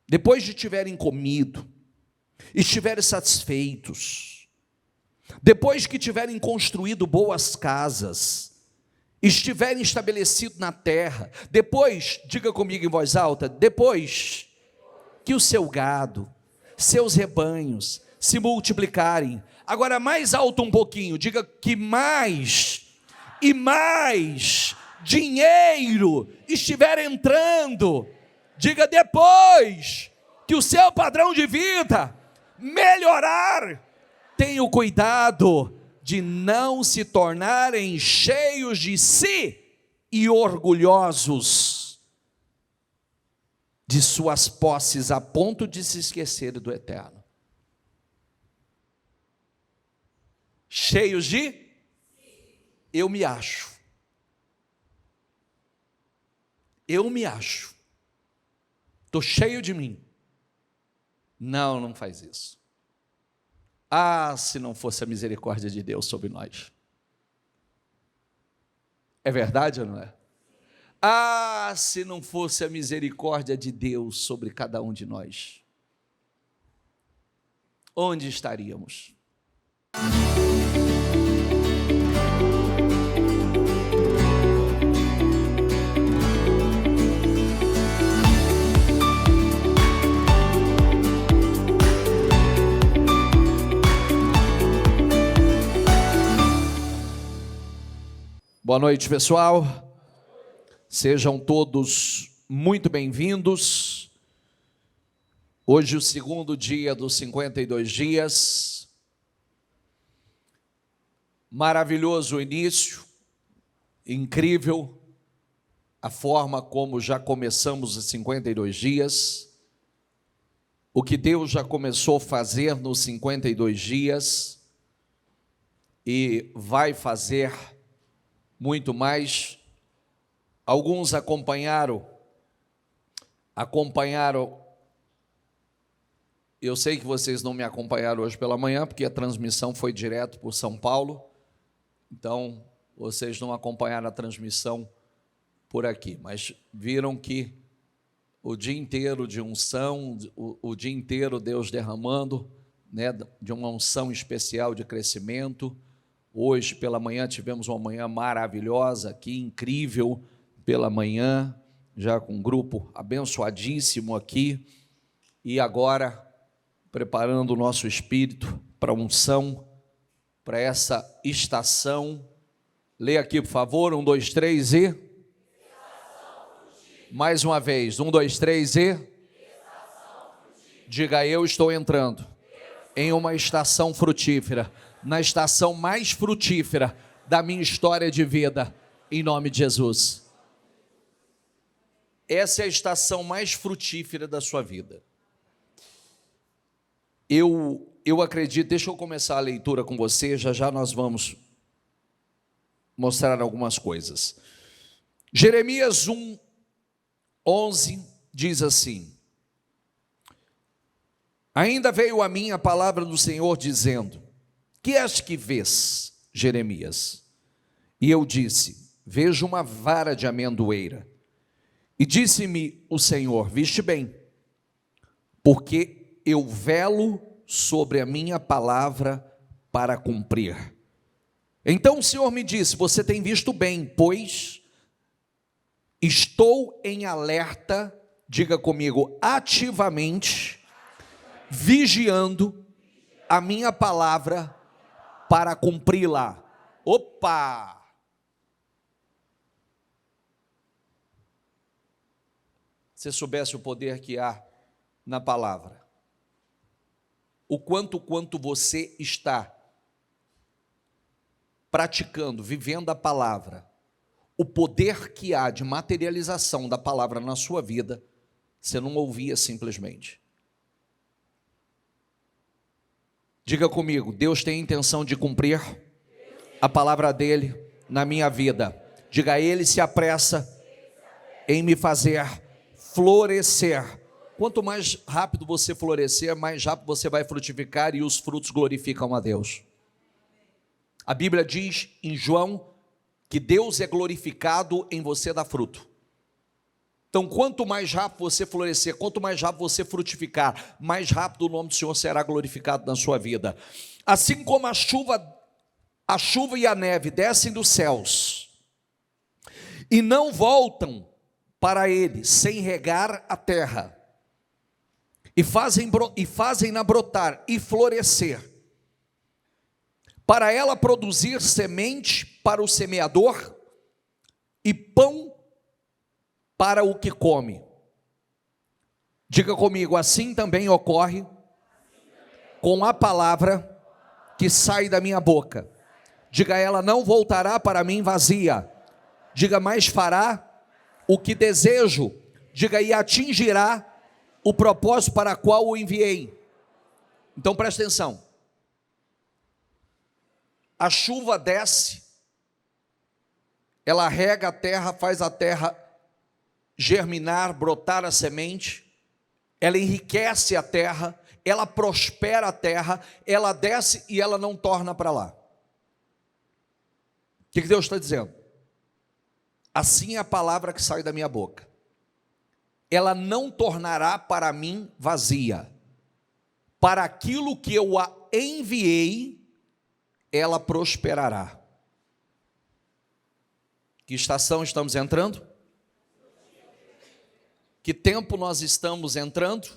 depois de tiverem comido, estiverem satisfeitos, depois que tiverem construído boas casas, estiverem estabelecidos na terra, depois, diga comigo em voz alta, depois que o seu gado, seus rebanhos se multiplicarem, agora mais alto um pouquinho, diga que mais e mais dinheiro estiver entrando, diga depois que o seu padrão de vida melhorar, tenha o cuidado de não se tornarem cheios de si e orgulhosos de suas posses a ponto de se esquecerem do eterno. Cheios de eu me acho. Eu me acho. Estou cheio de mim. Não, não faz isso. Ah, se não fosse a misericórdia de Deus sobre nós. É verdade ou não é? Ah, se não fosse a misericórdia de Deus sobre cada um de nós. Onde estaríamos? Boa noite, pessoal. Sejam todos muito bem-vindos. Hoje o segundo dia dos 52 dias. Maravilhoso o início, incrível a forma como já começamos os 52 dias. O que Deus já começou a fazer nos 52 dias e vai fazer muito mais. Alguns acompanharam, eu sei que vocês não me acompanharam hoje pela manhã, porque a transmissão foi direto por São Paulo, então vocês não acompanharam a transmissão por aqui, mas viram que o dia inteiro de unção, o dia inteiro Deus derramando, né, de uma unção especial de crescimento. Hoje pela manhã tivemos uma manhã maravilhosa aqui, incrível pela manhã, já com um grupo abençoadíssimo aqui, e agora preparando o nosso espírito para a unção, para essa estação. Lê aqui, por favor, 1, 2, 3 e... Mais uma vez, 1, 2, 3 e... Diga, eu estou entrando em uma estação frutífera, na estação mais frutífera da minha história de vida, em nome de Jesus. Essa é a estação mais frutífera da sua vida. Eu acredito, deixa eu começar a leitura com você, já nós vamos mostrar algumas coisas. Jeremias 1, 11 diz assim: ainda veio a mim a palavra do Senhor dizendo: que és que vês, Jeremias? E eu disse: vejo uma vara de amendoeira. E disse-me o Senhor: viste bem, porque eu velo sobre a minha palavra para cumprir. Então o Senhor me disse: você tem visto bem, pois estou em alerta, diga comigo, ativamente, vigiando a minha palavra para cumpri-la. Opa! Se soubesse o poder que há na palavra, o quanto você está praticando, vivendo a palavra, o poder que há de materialização da palavra na sua vida, você não ouvia simplesmente. Diga comigo, Deus tem a intenção de cumprir a palavra dele na minha vida. Diga, ele se apressa em me fazer florescer. Quanto mais rápido você florescer, mais rápido você vai frutificar e os frutos glorificam a Deus. A Bíblia diz em João que Deus é glorificado em você dar fruto. Então, quanto mais rápido você florescer, quanto mais rápido você frutificar, mais rápido o nome do Senhor será glorificado na sua vida. Assim como a chuva e a neve descem dos céus e não voltam para ele sem regar a terra, e fazem-na brotar e florescer, para ela produzir semente para o semeador e pão para o que come. Diga comigo, assim também ocorre com a palavra que sai da minha boca. Diga, ela não voltará para mim vazia. Diga, mas fará o que desejo. Diga, e atingirá o propósito para o qual o enviei. Então presta atenção. A chuva desce, ela rega a terra, faz a terra germinar, brotar a semente, ela enriquece a terra, ela prospera a terra, ela desce e ela não torna para lá. O que Deus está dizendo? Assim é a palavra que sai da minha boca. Ela não tornará para mim vazia. Para aquilo que eu a enviei, ela prosperará. Que estação estamos entrando? Que tempo nós estamos entrando?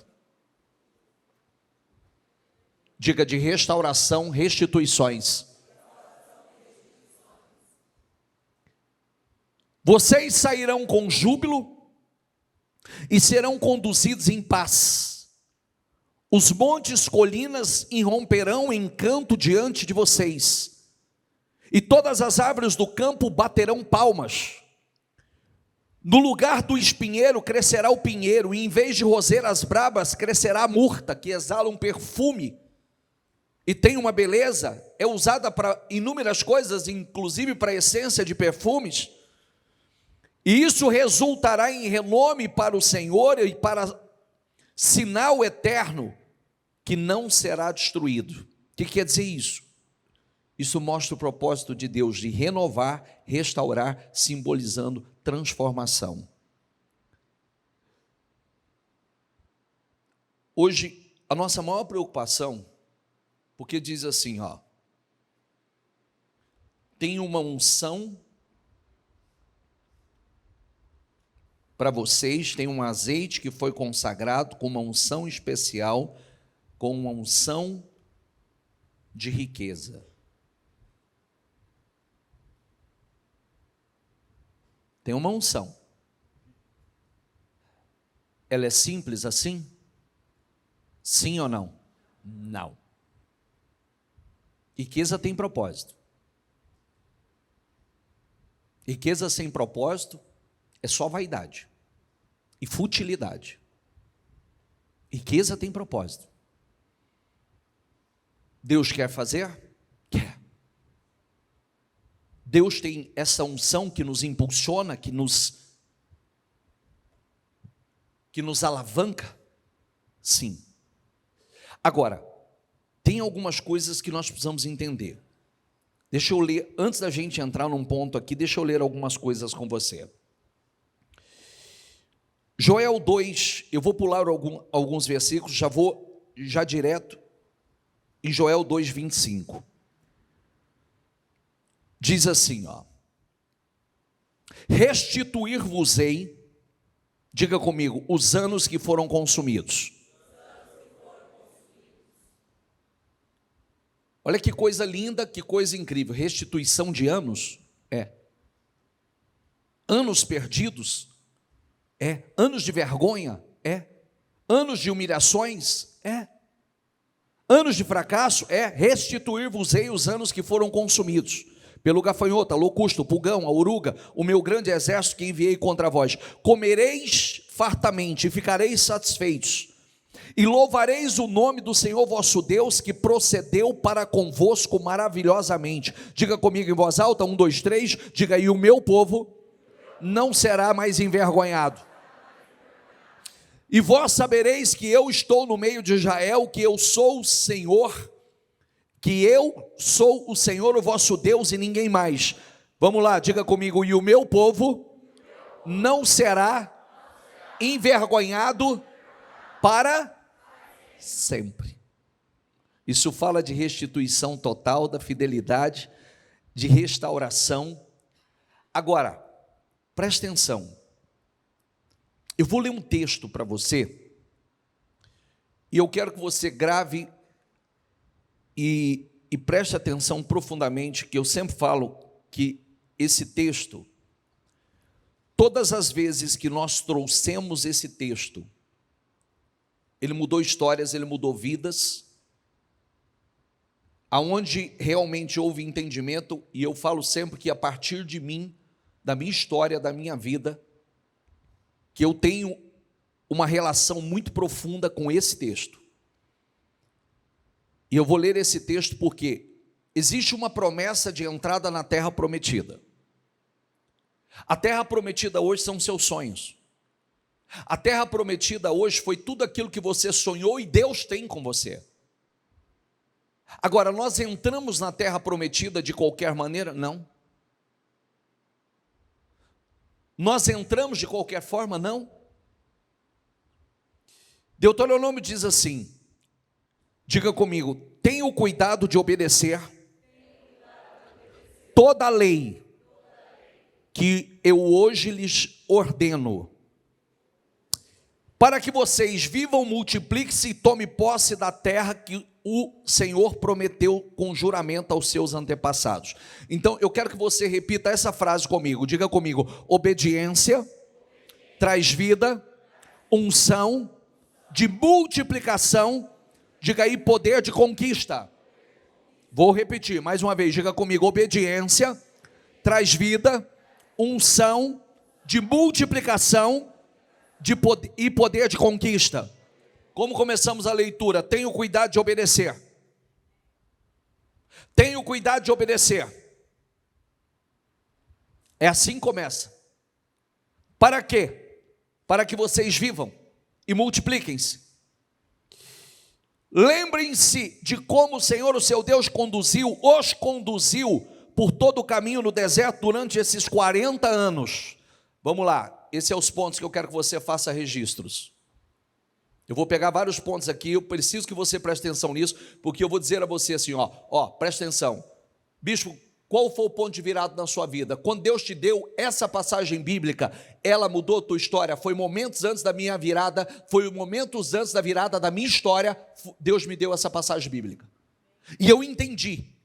Diga, de restauração, restituições. Vocês sairão com júbilo e serão conduzidos em paz. Os montes, colinas irromperão em canto diante de vocês, e todas as árvores do campo baterão palmas. No lugar do espinheiro crescerá o pinheiro, e em vez de roseiras brabas crescerá a murta, que exala um perfume e tem uma beleza, é usada para inúmeras coisas, inclusive para a essência de perfumes. E isso resultará em renome para o Senhor e para sinal eterno que não será destruído. O que quer dizer isso? Isso mostra o propósito de Deus de renovar, restaurar, simbolizando transformação. Hoje, a nossa maior preocupação, porque diz assim, tem uma unção para vocês, tem um azeite que foi consagrado com uma unção especial, com uma unção de riqueza. Tem uma unção. Ela é simples assim? Sim ou não? Não. Riqueza tem propósito. Riqueza sem propósito é só vaidade e futilidade. Riqueza tem propósito. Deus quer fazer? Quer. Deus tem essa unção que nos impulsiona, que nos alavanca? Sim. Agora, tem algumas coisas que nós precisamos entender. Deixa eu ler, antes da gente entrar num ponto aqui, deixa eu ler algumas coisas com você. Joel 2, eu vou pular alguns versículos, já direto em Joel 2, 25. Diz assim, restituir-vos-ei, diga comigo, os anos que foram consumidos. Olha que coisa linda, que coisa incrível, restituição de anos, anos perdidos, anos de vergonha, anos de humilhações, anos de fracasso, restituir-vos-ei os anos que foram consumidos, pelo gafanhoto, a locusta, o pulgão, a oruga, o meu grande exército que enviei contra vós. Comereis fartamente e ficareis satisfeitos, e louvareis o nome do Senhor vosso Deus, que procedeu para convosco maravilhosamente. Diga comigo em voz alta, 1, 2, 3, diga aí, o meu povo não será mais envergonhado. E vós sabereis que eu estou no meio de Israel, que eu sou o Senhor, que eu sou o Senhor, o vosso Deus, e ninguém mais. Vamos lá, diga comigo, e o meu povo não será envergonhado para sempre. Isso fala de restituição total, da fidelidade, de restauração. Agora, preste atenção. Eu vou ler um texto para você, e eu quero que você grave e preste atenção profundamente, que eu sempre falo que esse texto, todas as vezes que nós trouxemos esse texto, ele mudou histórias, ele mudou vidas, aonde realmente houve entendimento, e eu falo sempre que a partir de mim, da minha história, da minha vida, que eu tenho uma relação muito profunda com esse texto. E eu vou ler esse texto porque existe uma promessa de entrada na terra prometida. A terra prometida hoje são seus sonhos. A terra prometida hoje foi tudo aquilo que você sonhou e Deus tem com você. Agora, nós entramos na terra prometida de qualquer maneira? Não. Nós entramos de qualquer forma? Não. Deuteronômio diz assim, diga comigo, tenha o cuidado de obedecer toda a lei que eu hoje lhes ordeno, para que vocês vivam, multipliquem-se e tomem posse da terra que o Senhor prometeu com juramento aos seus antepassados. Então, eu quero que você repita essa frase comigo. Diga comigo, obediência traz vida, unção de multiplicação, diga aí, poder de conquista. Vou repetir mais uma vez, diga comigo, obediência traz vida, unção de multiplicação e poder de conquista. Como começamos a leitura? Tenha cuidado de obedecer. Tenha cuidado de obedecer. É assim que começa. Para quê? Para que vocês vivam e multipliquem-se. Lembrem-se de como o Senhor, o seu Deus, os conduziu por todo o caminho no deserto durante esses 40 anos. Vamos lá, esses são os pontos que eu quero que você faça registros. Eu vou pegar vários pontos aqui, eu preciso que você preste atenção nisso, porque eu vou dizer a você assim, preste atenção. Bispo, qual foi o ponto de virada na sua vida? Quando Deus te deu essa passagem bíblica, ela mudou a tua história, foi momentos antes da minha virada, foi momentos antes da virada da minha história, Deus me deu essa passagem bíblica. E eu entendi.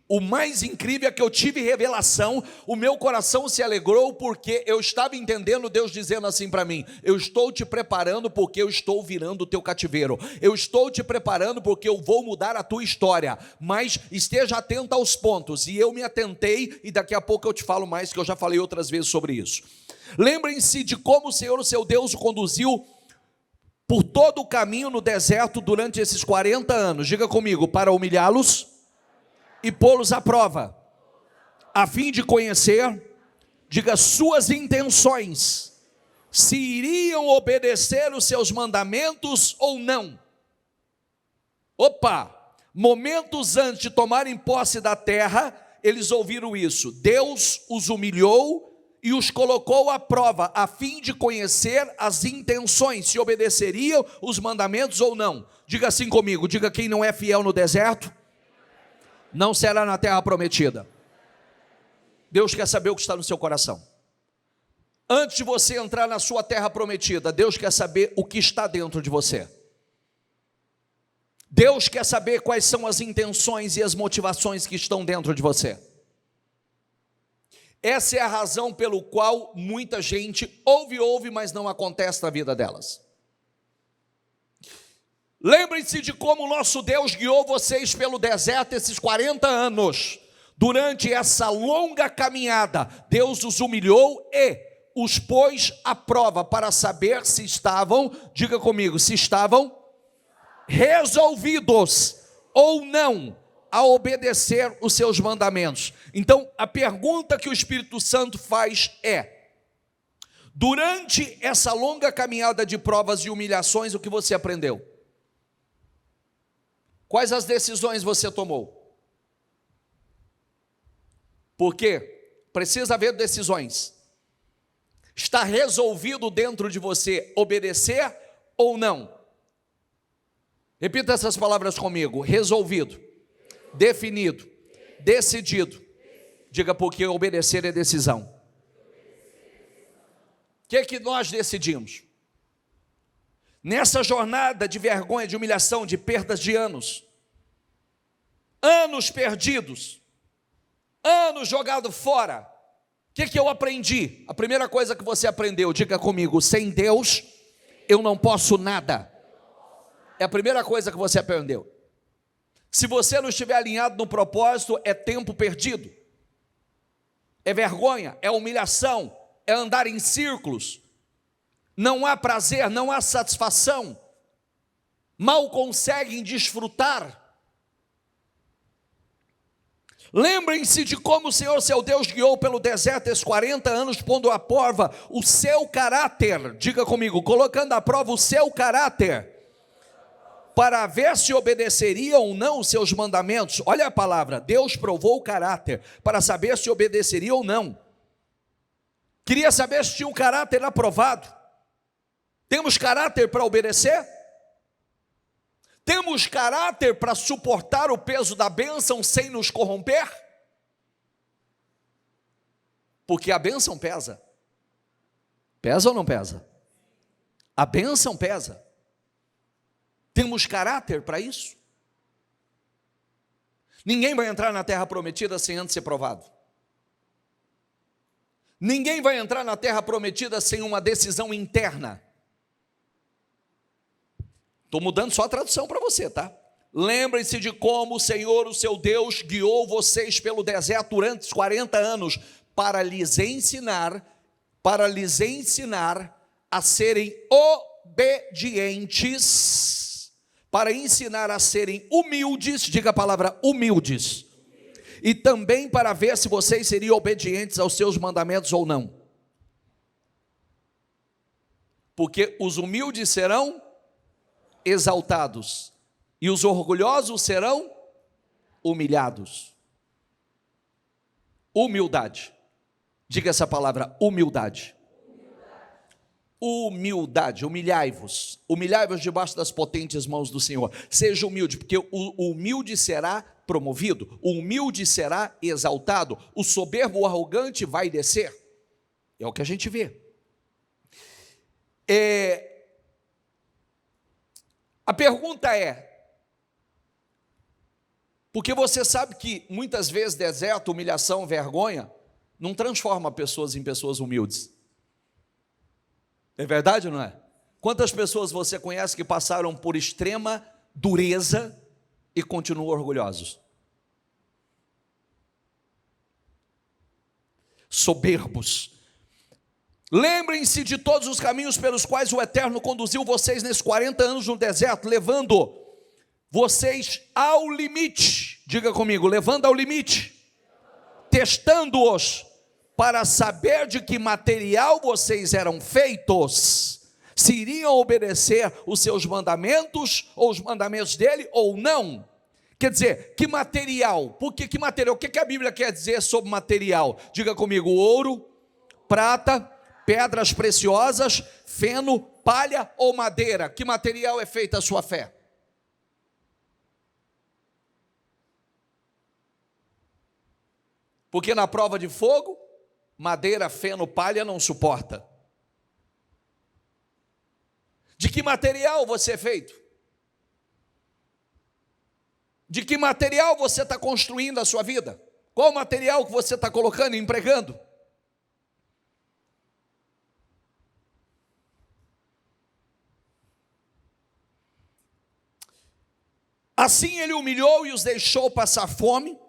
O mais incrível é que eu tive revelação, o meu coração se alegrou porque eu estava entendendo Deus dizendo assim para mim, eu estou te preparando porque eu estou virando o teu cativeiro, eu estou te preparando porque eu vou mudar a tua história, mas esteja atento aos pontos, e eu me atentei, e daqui a pouco eu te falo mais, que eu já falei outras vezes sobre isso. Lembrem-se de como o Senhor, o seu Deus, o conduziu por todo o caminho no deserto durante esses 40 anos, diga comigo, para humilhá-los e pô-los à prova, a fim de conhecer, diga, suas intenções, se iriam obedecer os seus mandamentos ou não. Momentos antes de tomarem posse da terra, eles ouviram isso, Deus os humilhou e os colocou à prova, a fim de conhecer as intenções, se obedeceriam os mandamentos ou não. Diga assim comigo, diga, quem não é fiel no deserto, não será na terra prometida. Deus quer saber o que está no seu coração. Antes de você entrar na sua terra prometida, Deus quer saber o que está dentro de você. Deus quer saber quais são as intenções e as motivações que estão dentro de você. Essa é a razão pelo qual muita gente ouve, mas não acontece na vida delas. Lembrem-se de como o nosso Deus guiou vocês pelo deserto esses 40 anos. Durante essa longa caminhada, Deus os humilhou e os pôs à prova para saber se estavam, diga comigo, se estavam resolvidos ou não a obedecer os seus mandamentos. Então, a pergunta que o Espírito Santo faz é: durante essa longa caminhada de provas e humilhações, o que você aprendeu? Quais as decisões você tomou? Porque precisa haver decisões. Está resolvido dentro de você obedecer ou não? Repita essas palavras comigo: resolvido, definido, decidido. Diga, porque obedecer é decisão. O que nós decidimos? Nessa jornada de vergonha, de humilhação, de perdas de anos perdidos, anos jogados fora, o que eu aprendi? A primeira coisa que você aprendeu, diga comigo: sem Deus eu não posso nada. É a primeira coisa que você aprendeu. Se você não estiver alinhado no propósito, é tempo perdido, é vergonha, é humilhação, é andar em círculos, não há prazer, não há satisfação, mal conseguem desfrutar. Lembrem-se de como o Senhor, seu Deus, guiou pelo deserto esses 40 anos, pondo à prova o seu caráter. Diga comigo: colocando à prova o seu caráter, para ver se obedeceria ou não os seus mandamentos. Olha a palavra, Deus provou o caráter, para saber se obedeceria ou não. Queria saber se tinha um caráter aprovado. Temos caráter para obedecer? Temos caráter para suportar o peso da bênção sem nos corromper? Porque a bênção pesa. Pesa ou não pesa? A bênção pesa. Temos caráter para isso? Ninguém vai entrar na terra prometida sem antes ser provado. Ninguém vai entrar na terra prometida sem uma decisão interna. Estou mudando só a tradução para você, tá? Lembrem-se de como o Senhor, o seu Deus, guiou vocês pelo deserto durante os 40 anos para lhes ensinar a serem obedientes, para ensinar a serem humildes, diga a palavra humildes, e também para ver se vocês seriam obedientes aos seus mandamentos ou não. Porque os humildes serão exaltados e os orgulhosos serão humilhados. Humildade. Diga essa palavra: humildade. Humildade. Humilhai-vos debaixo das potentes mãos do Senhor. Seja humilde, porque o humilde será promovido, o humilde será exaltado, o soberbo, o arrogante vai descer. É o que a gente vê. A pergunta é, porque você sabe que muitas vezes deserto, humilhação, vergonha não transforma pessoas em pessoas humildes. É verdade ou não é? Quantas pessoas você conhece que passaram por extrema dureza e continuam orgulhosos? Soberbos. Lembrem-se de todos os caminhos pelos quais o Eterno conduziu vocês nesses 40 anos no deserto, levando vocês ao limite. Diga comigo: levando ao limite, testando-os para saber de que material vocês eram feitos, se iriam obedecer os seus mandamentos, ou os mandamentos dele, ou não. Quer dizer, que material? Porque que material? O que a Bíblia quer dizer sobre material? Diga comigo: ouro, prata, pedras preciosas, feno, palha ou madeira. Que material é feita a sua fé? Porque na prova de fogo, madeira, feno, palha não suporta. De que material você é feito? De que material você está construindo a sua vida? Qual material que você está colocando e empregando? Assim ele humilhou e os deixou passar fome,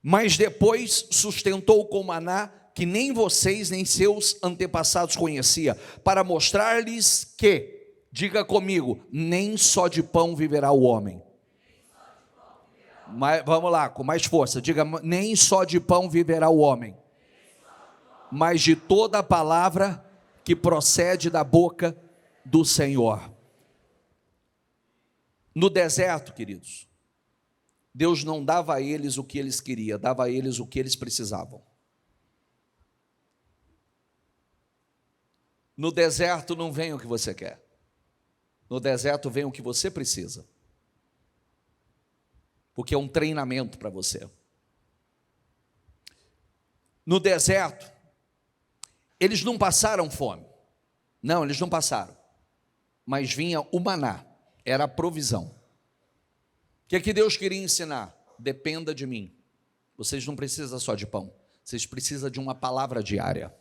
mas depois sustentou com maná que nem vocês nem seus antepassados conheciam, para mostrar-lhes que, diga comigo, nem só de pão viverá o homem. Mas, vamos lá, com mais força, diga: nem só de pão viverá o homem, mas de toda a palavra que procede da boca do Senhor. No deserto, queridos, Deus não dava a eles o que eles queriam, dava a eles o que eles precisavam. No deserto não vem o que você quer. No deserto vem o que você precisa. Porque é um treinamento para você. No deserto, eles não passaram fome. Não, eles não passaram. Mas vinha o maná, era a provisão. O que é que Deus queria ensinar? Dependa de mim. Vocês não precisam só de pão, vocês precisam de uma palavra diária.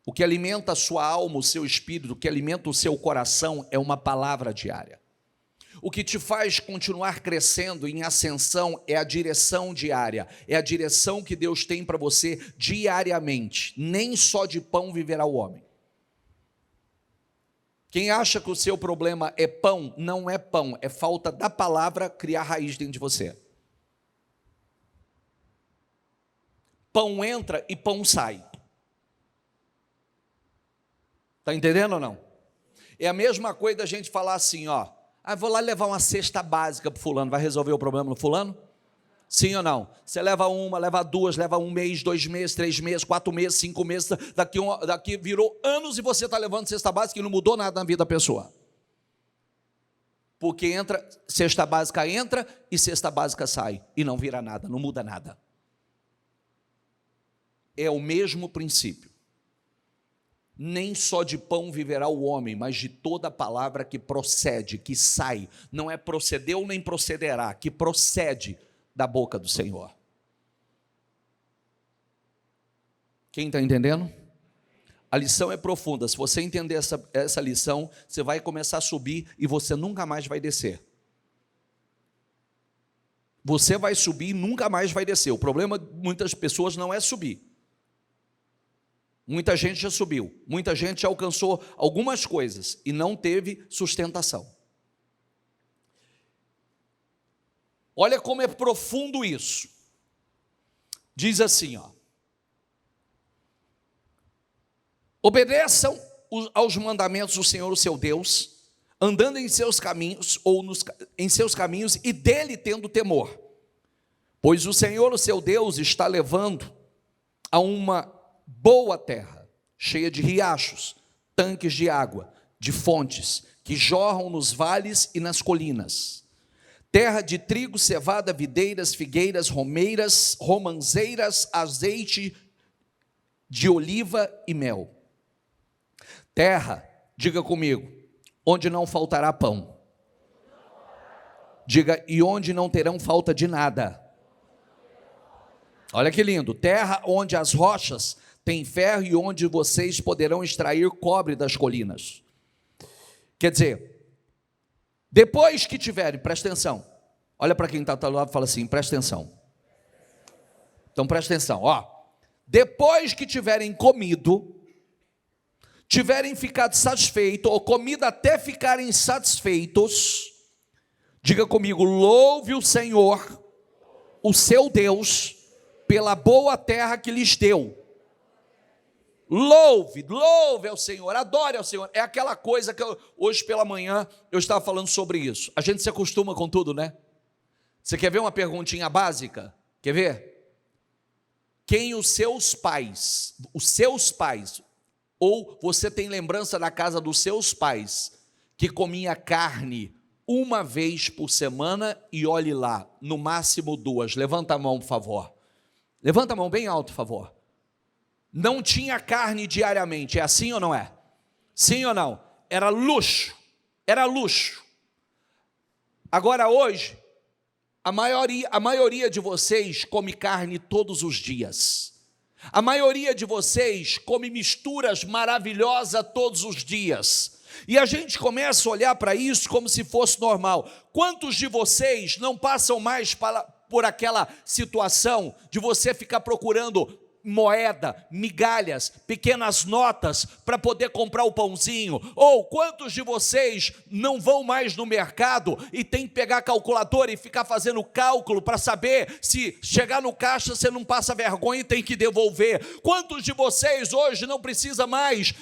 O que alimenta a sua alma, o seu espírito, o que alimenta o seu coração é uma palavra diária. O que te faz continuar crescendo em ascensão é a direção diária, é a direção que Deus tem para você diariamente. Nem só de pão viverá o homem. Quem acha que o seu problema é pão, não é pão, é falta da palavra criar raiz dentro de você. Pão entra e pão sai. Está entendendo ou não? É a mesma coisa da gente falar assim, ó. Vou lá levar uma cesta básica para o fulano, vai resolver o problema do fulano? Sim ou não? Você leva uma, leva duas, leva 1 mês, 2 meses, 3 meses, 4 meses, 5 meses, daqui virou anos e você está levando cesta básica e não mudou nada na vida da pessoa. Porque cesta básica entra e cesta básica sai, e não vira nada, não muda nada. É o mesmo princípio. Nem só de pão viverá o homem, mas de toda palavra que procede, que sai. Não é procedeu nem procederá, que procede da boca do Senhor. Quem está entendendo? A lição é profunda. Se você entender essa lição, você vai começar a subir e você nunca mais vai descer. Você vai subir e nunca mais vai descer. O problema de muitas pessoas não é subir. Muita gente já subiu, muita gente já alcançou algumas coisas e não teve sustentação. Olha como é profundo isso. Diz assim, ó. Obedeçam aos mandamentos do Senhor, o seu Deus, andando em seus caminhos em seus caminhos e dele tendo temor. Pois o Senhor, o seu Deus, está levando a uma boa terra, cheia de riachos, tanques de água, de fontes, que jorram nos vales e nas colinas. Terra de trigo, cevada, videiras, figueiras, romeiras, romanzeiras, azeite de oliva e mel. Terra, diga comigo, onde não faltará pão. Diga, e onde não terão falta de nada. Olha que lindo, terra onde as rochas têm ferro e onde vocês poderão extrair cobre das colinas. Quer dizer, depois que tiverem, presta atenção, olha para quem está ao lado e fala assim, presta atenção. Então presta atenção, ó. Depois que tiverem comido, tiverem ficado satisfeitos, ou comido até ficarem satisfeitos, diga comigo, louve o Senhor, o seu Deus, pela boa terra que lhes deu. Louve ao Senhor, adore ao Senhor. É aquela coisa que hoje pela manhã eu estava falando sobre isso. A gente se acostuma com tudo, né? Você quer ver uma perguntinha básica? Quer ver? Quem os seus pais, ou você tem lembrança da casa dos seus pais, que comia carne uma vez por semana e olhe lá, no máximo 2, levanta a mão por favor. Levanta a mão bem alto, por favor. Não tinha carne diariamente, é assim ou não é? Sim ou não? Era luxo. Agora hoje, a maioria de vocês come carne todos os dias. A maioria de vocês come misturas maravilhosas todos os dias. E a gente começa a olhar para isso como se fosse normal. Quantos de vocês não passam mais por aquela situação de você ficar procurando moeda, migalhas, pequenas notas para poder comprar o pãozinho? Ou quantos de vocês não vão mais no mercado e tem que pegar a calculadora e ficar fazendo cálculo para saber se chegar no caixa você não passa vergonha e tem que devolver? Quantos de vocês hoje não precisa mais,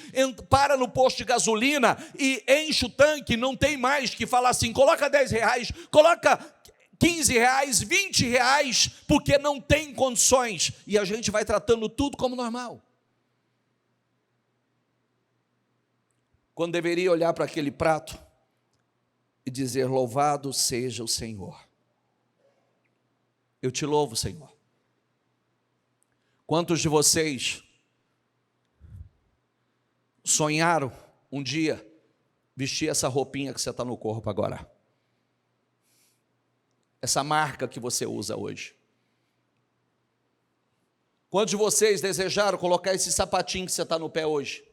para no posto de gasolina e enche o tanque, não tem mais que falar assim, coloca 10 reais, coloca 15 reais, 20 reais, porque não tem condições, e a gente vai tratando tudo como normal. quando deveria olhar para aquele prato e dizer: louvado seja o Senhor. Eu te louvo, Senhor. Quantos de vocês sonharam um dia vestir essa roupinha que você está no corpo agora? Essa marca que você usa hoje? Quantos de vocês desejaram colocar esse sapatinho que você está no pé hoje?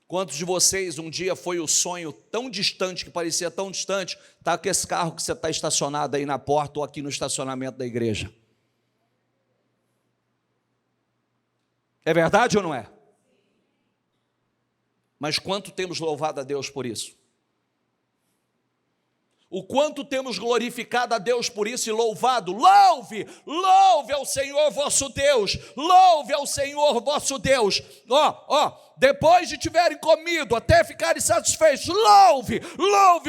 Quantos de vocês um dia foi o sonho tão distante, que parecia tão distante, tá com esse carro que você está estacionado aí na porta ou aqui no estacionamento da igreja? É verdade ou não é? Mas quanto temos louvado a Deus por isso? O quanto temos glorificado a Deus por isso e louvado. Louve ao Senhor vosso Deus, louve ao Senhor vosso Deus. Depois de tiverem comido até ficarem satisfeitos, louve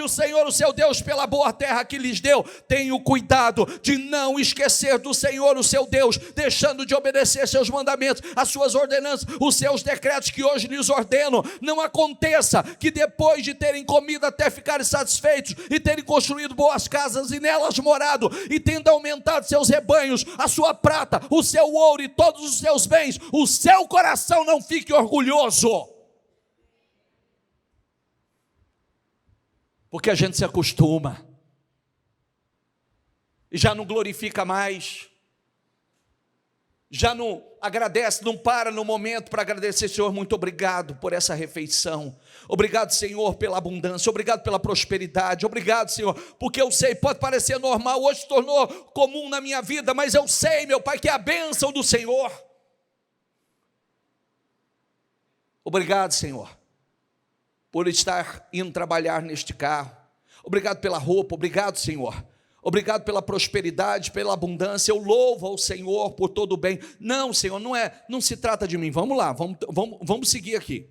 o Senhor o seu Deus pela boa terra que lhes deu. Tenha o cuidado de não esquecer do Senhor o seu Deus, deixando de obedecer seus mandamentos, as suas ordenanças, os seus decretos que hoje lhes ordeno. Não aconteça que depois de terem comido até ficarem satisfeitos e terem construído boas casas e nelas morado, e tendo aumentado seus rebanhos, a sua prata, o seu ouro e todos os seus bens, o seu coração não fique orgulhoso. Porque a gente se acostuma e já não glorifica mais, já não agradece, não para no momento para agradecer. Senhor, muito obrigado por essa refeição, obrigado, Senhor, pela abundância, obrigado pela prosperidade, obrigado, Senhor, porque eu sei, pode parecer normal, hoje se tornou comum na minha vida, mas eu sei, meu Pai, que é a bênção do Senhor. Obrigado, Senhor, por estar indo trabalhar neste carro. Obrigado pela roupa, obrigado, Senhor. Obrigado pela prosperidade, pela abundância. Eu louvo ao Senhor por todo o bem. Não, Senhor, não se trata de mim. Vamos lá, vamos seguir aqui.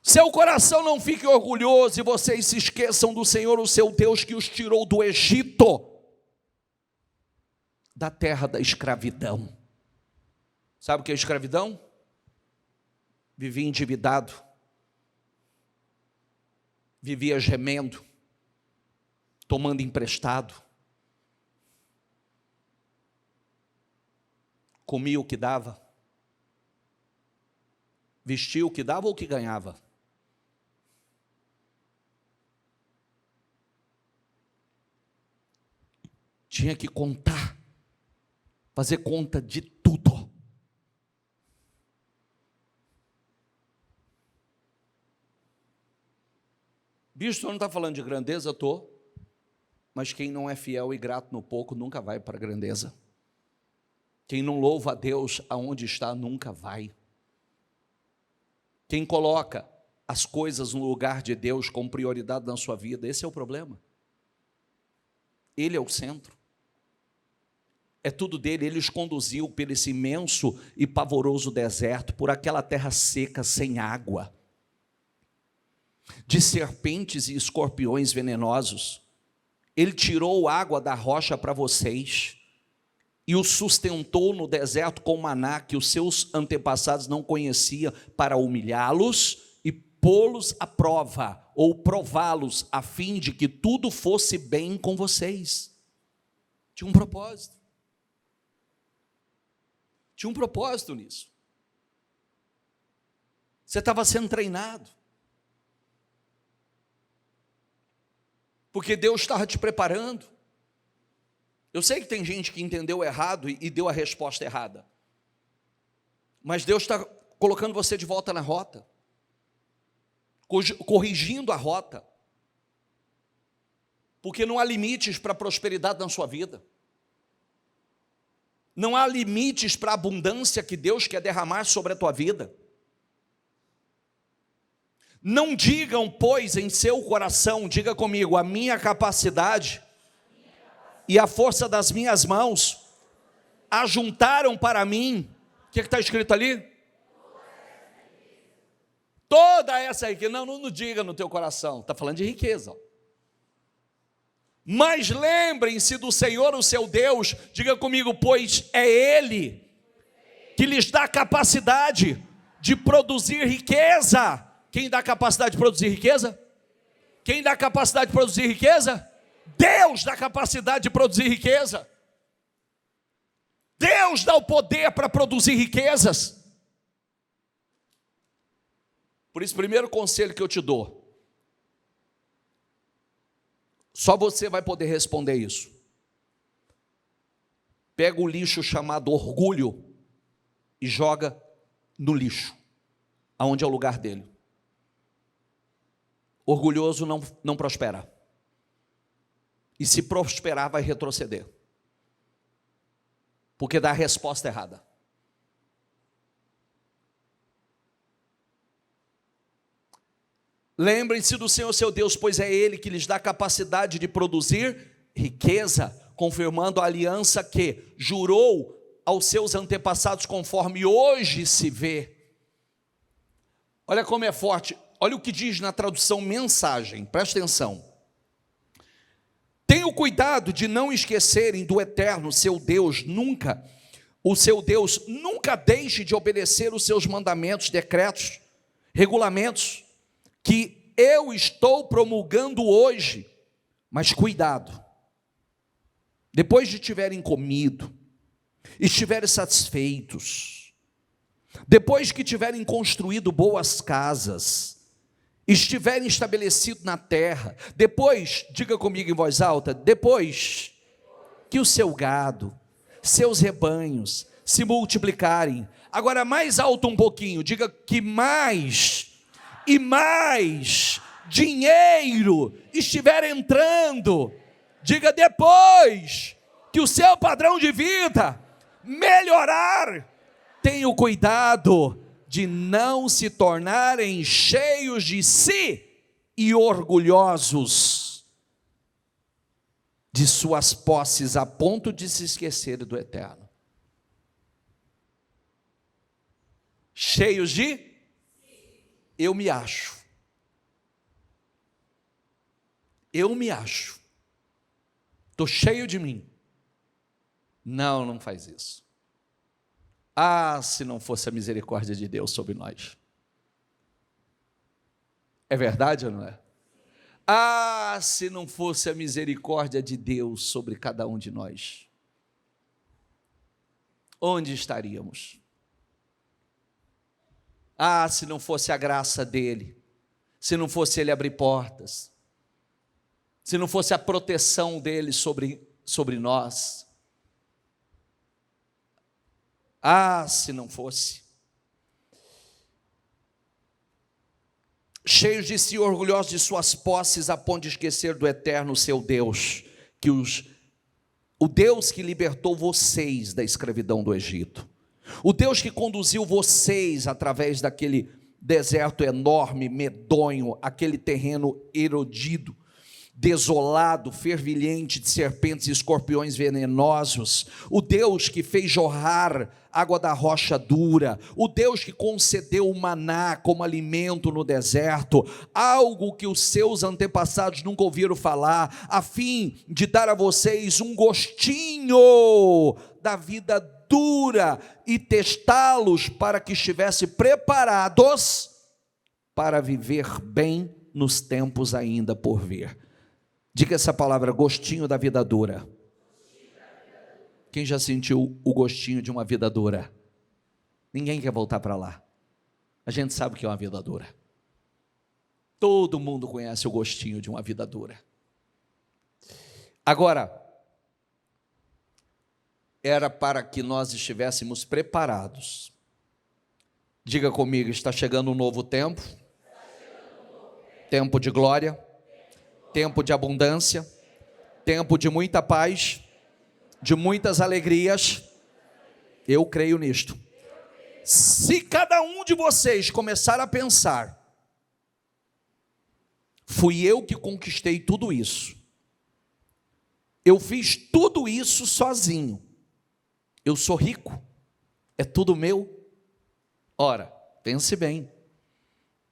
Seu coração não fique orgulhoso e vocês se esqueçam do Senhor, o seu Deus, que os tirou do Egito, da terra da escravidão. Sabe o que é escravidão? Vivia endividado, vivia gemendo, tomando emprestado, comia o que dava, vestia o que dava ou o que ganhava. Tinha que contar, fazer conta de tudo. Bicho, não está falando de grandeza? Estou. Mas quem não é fiel e grato no pouco nunca vai para a grandeza. Quem não louva a Deus aonde está nunca vai. Quem coloca as coisas no lugar de Deus como prioridade na sua vida, esse é o problema. Ele é o centro. É tudo dele. Ele os conduziu por esse imenso e pavoroso deserto, por aquela terra seca, sem água, de serpentes e escorpiões venenosos. Ele tirou água da rocha para vocês e os sustentou no deserto com maná que os seus antepassados não conheciam, para humilhá-los e pô-los à prova, ou prová-los, a fim de que tudo fosse bem com vocês. Tinha um propósito. Tinha um propósito nisso. Você estava sendo treinado. Porque Deus estava te preparando. Eu sei que tem gente que entendeu errado e deu a resposta errada. Mas Deus está colocando você de volta na rota, corrigindo a rota. Porque não há limites para a prosperidade na sua vida. Não há limites para a abundância que Deus quer derramar sobre a tua vida. Não digam, pois, em seu coração, diga comigo, a minha capacidade e a força das minhas mãos ajuntaram para mim. O que está escrito ali? Toda essa riqueza. Não diga no teu coração, está falando de riqueza. Mas lembrem-se do Senhor, o seu Deus, diga comigo, pois é Ele que lhes dá capacidade de produzir riqueza. Quem dá capacidade de produzir riqueza? Quem dá capacidade de produzir riqueza? Deus dá capacidade de produzir riqueza. Deus dá o poder para produzir riquezas. Por isso, primeiro conselho que eu te dou, só você vai poder responder isso. Pega o lixo chamado orgulho e joga no lixo, aonde é o lugar dele. Orgulhoso não prospera. E se prosperar, vai retroceder. Porque dá a resposta errada. Lembrem-se do Senhor seu Deus, pois é Ele que lhes dá capacidade de produzir riqueza, confirmando a aliança que jurou aos seus antepassados, conforme hoje se vê. Olha como é forte, olha o que diz na tradução Mensagem, presta atenção. Tenham cuidado de não esquecerem do Eterno, seu Deus, o seu Deus nunca deixe de obedecer os seus mandamentos, decretos, regulamentos, que eu estou promulgando hoje. Mas cuidado, depois de tiverem comido, estiverem satisfeitos, depois que tiverem construído boas casas, estiverem estabelecidos na terra, depois, diga comigo em voz alta, depois que o seu gado, seus rebanhos se multiplicarem, agora mais alto um pouquinho, diga que mais e mais dinheiro estiver entrando, diga depois que o seu padrão de vida melhorar, tenha o cuidado de não se tornarem cheios de si e orgulhosos de suas posses, a ponto de se esquecerem do Eterno. Cheios de eu me acho. Eu me acho. Estou cheio de mim. Não faz isso. Ah, se não fosse a misericórdia de Deus sobre nós. É verdade ou não é? Ah, se não fosse a misericórdia de Deus sobre cada um de nós. Onde estaríamos? Ah, se não fosse a graça dele, se não fosse ele abrir portas, se não fosse a proteção dele sobre nós. Ah, se não fosse. Cheios de si, orgulhosos de suas posses, a ponto de esquecer do Eterno seu Deus, o Deus que libertou vocês da escravidão do Egito, o Deus que conduziu vocês através daquele deserto enorme, medonho, aquele terreno erodido, desolado, fervilhente de serpentes e escorpiões venenosos, o Deus que fez jorrar água da rocha dura, o Deus que concedeu o maná como alimento no deserto, algo que os seus antepassados nunca ouviram falar, a fim de dar a vocês um gostinho da vida dura e testá-los para que estivessem preparados para viver bem nos tempos ainda por vir. Diga essa palavra, gostinho da vida dura. Quem já sentiu o gostinho de uma vida dura? Ninguém quer voltar para lá. A gente sabe o que é uma vida dura. Todo mundo conhece o gostinho de uma vida dura. Agora, era para que nós estivéssemos preparados. Diga comigo, está chegando um novo tempo. Tempo de glória. Tempo de abundância, tempo de muita paz, de muitas alegrias. Eu creio nisto. Se cada um de vocês começar a pensar, fui eu que conquistei tudo isso, eu fiz tudo isso sozinho, eu sou rico, é tudo meu. Ora, pense bem,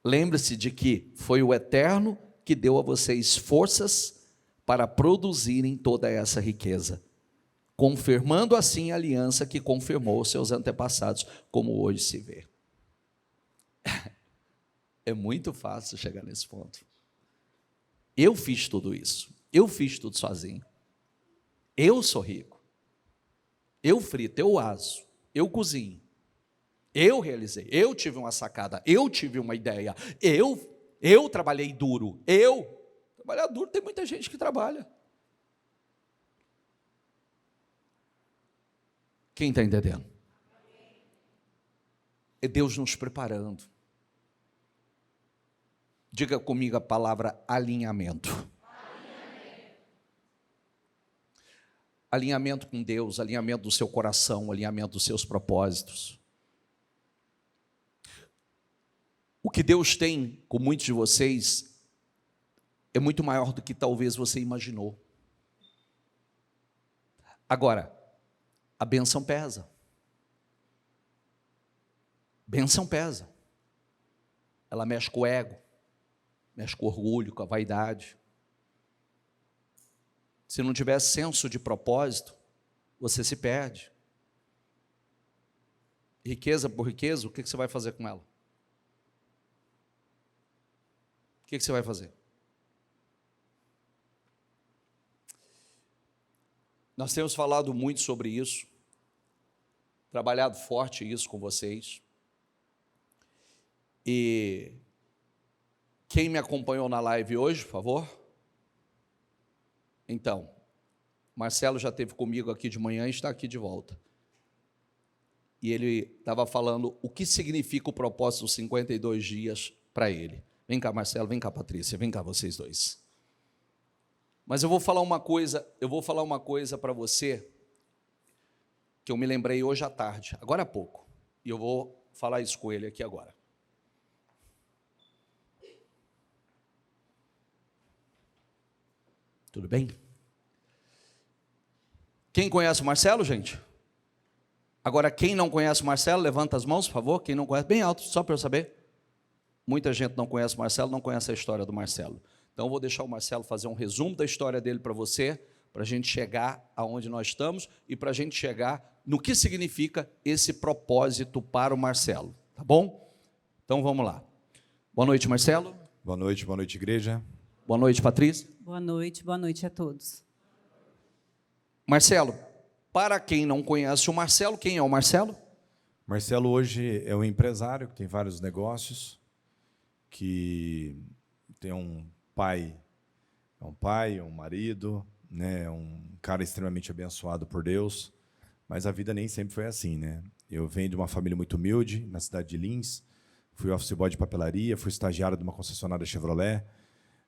lembre-se de que foi o Eterno que deu a vocês forças para produzirem toda essa riqueza, confirmando assim a aliança que confirmou os seus antepassados, como hoje se vê. É muito fácil chegar nesse ponto. Eu fiz tudo isso. Eu fiz tudo sozinho. Eu sou rico. Eu frito, eu aso, eu cozinho. Eu realizei, eu tive uma sacada, eu tive uma ideia, eu trabalhei duro, trabalhar duro tem muita gente que trabalha. Quem está entendendo? É Deus nos preparando. Diga comigo a palavra alinhamento. Alinhamento com Deus, alinhamento do seu coração, alinhamento dos seus propósitos. O que Deus tem com muitos de vocês é muito maior do que talvez você imaginou. Agora, a bênção pesa. Bênção pesa. Ela mexe com o ego, mexe com o orgulho, com a vaidade. Se não tiver senso de propósito, você se perde. Riqueza por riqueza, o que você vai fazer com ela? O que você vai fazer? Nós temos falado muito sobre isso, trabalhado forte isso com vocês. E quem me acompanhou na live hoje, por favor? Então, Marcelo já esteve comigo aqui de manhã e está aqui de volta. E ele estava falando o que significa o propósito dos 52 dias para ele. Vem cá, Marcelo, vem cá, Patrícia, vem cá vocês dois. Mas eu vou falar uma coisa para você que eu me lembrei hoje à tarde, agora há pouco. E eu vou falar isso com ele aqui agora. Tudo bem? Quem conhece o Marcelo, gente? Agora, quem não conhece o Marcelo, levanta as mãos, por favor. Quem não conhece, bem alto, só para eu saber. Muita gente não conhece o Marcelo, não conhece a história do Marcelo. Então, eu vou deixar o Marcelo fazer um resumo da história dele para você, para a gente chegar aonde nós estamos e para a gente chegar no que significa esse propósito para o Marcelo. Tá bom? Então, vamos lá. Boa noite, Marcelo. Boa noite, igreja. Boa noite, Patrícia. Boa noite a todos. Marcelo, para quem não conhece o Marcelo, quem é o Marcelo? Marcelo hoje é um empresário que tem vários negócios, que tem um pai, um marido, né, um cara extremamente abençoado por Deus, mas a vida nem sempre foi assim, né? Eu venho de uma família muito humilde, na cidade de Lins, fui office boy de papelaria, fui estagiário de uma concessionária Chevrolet,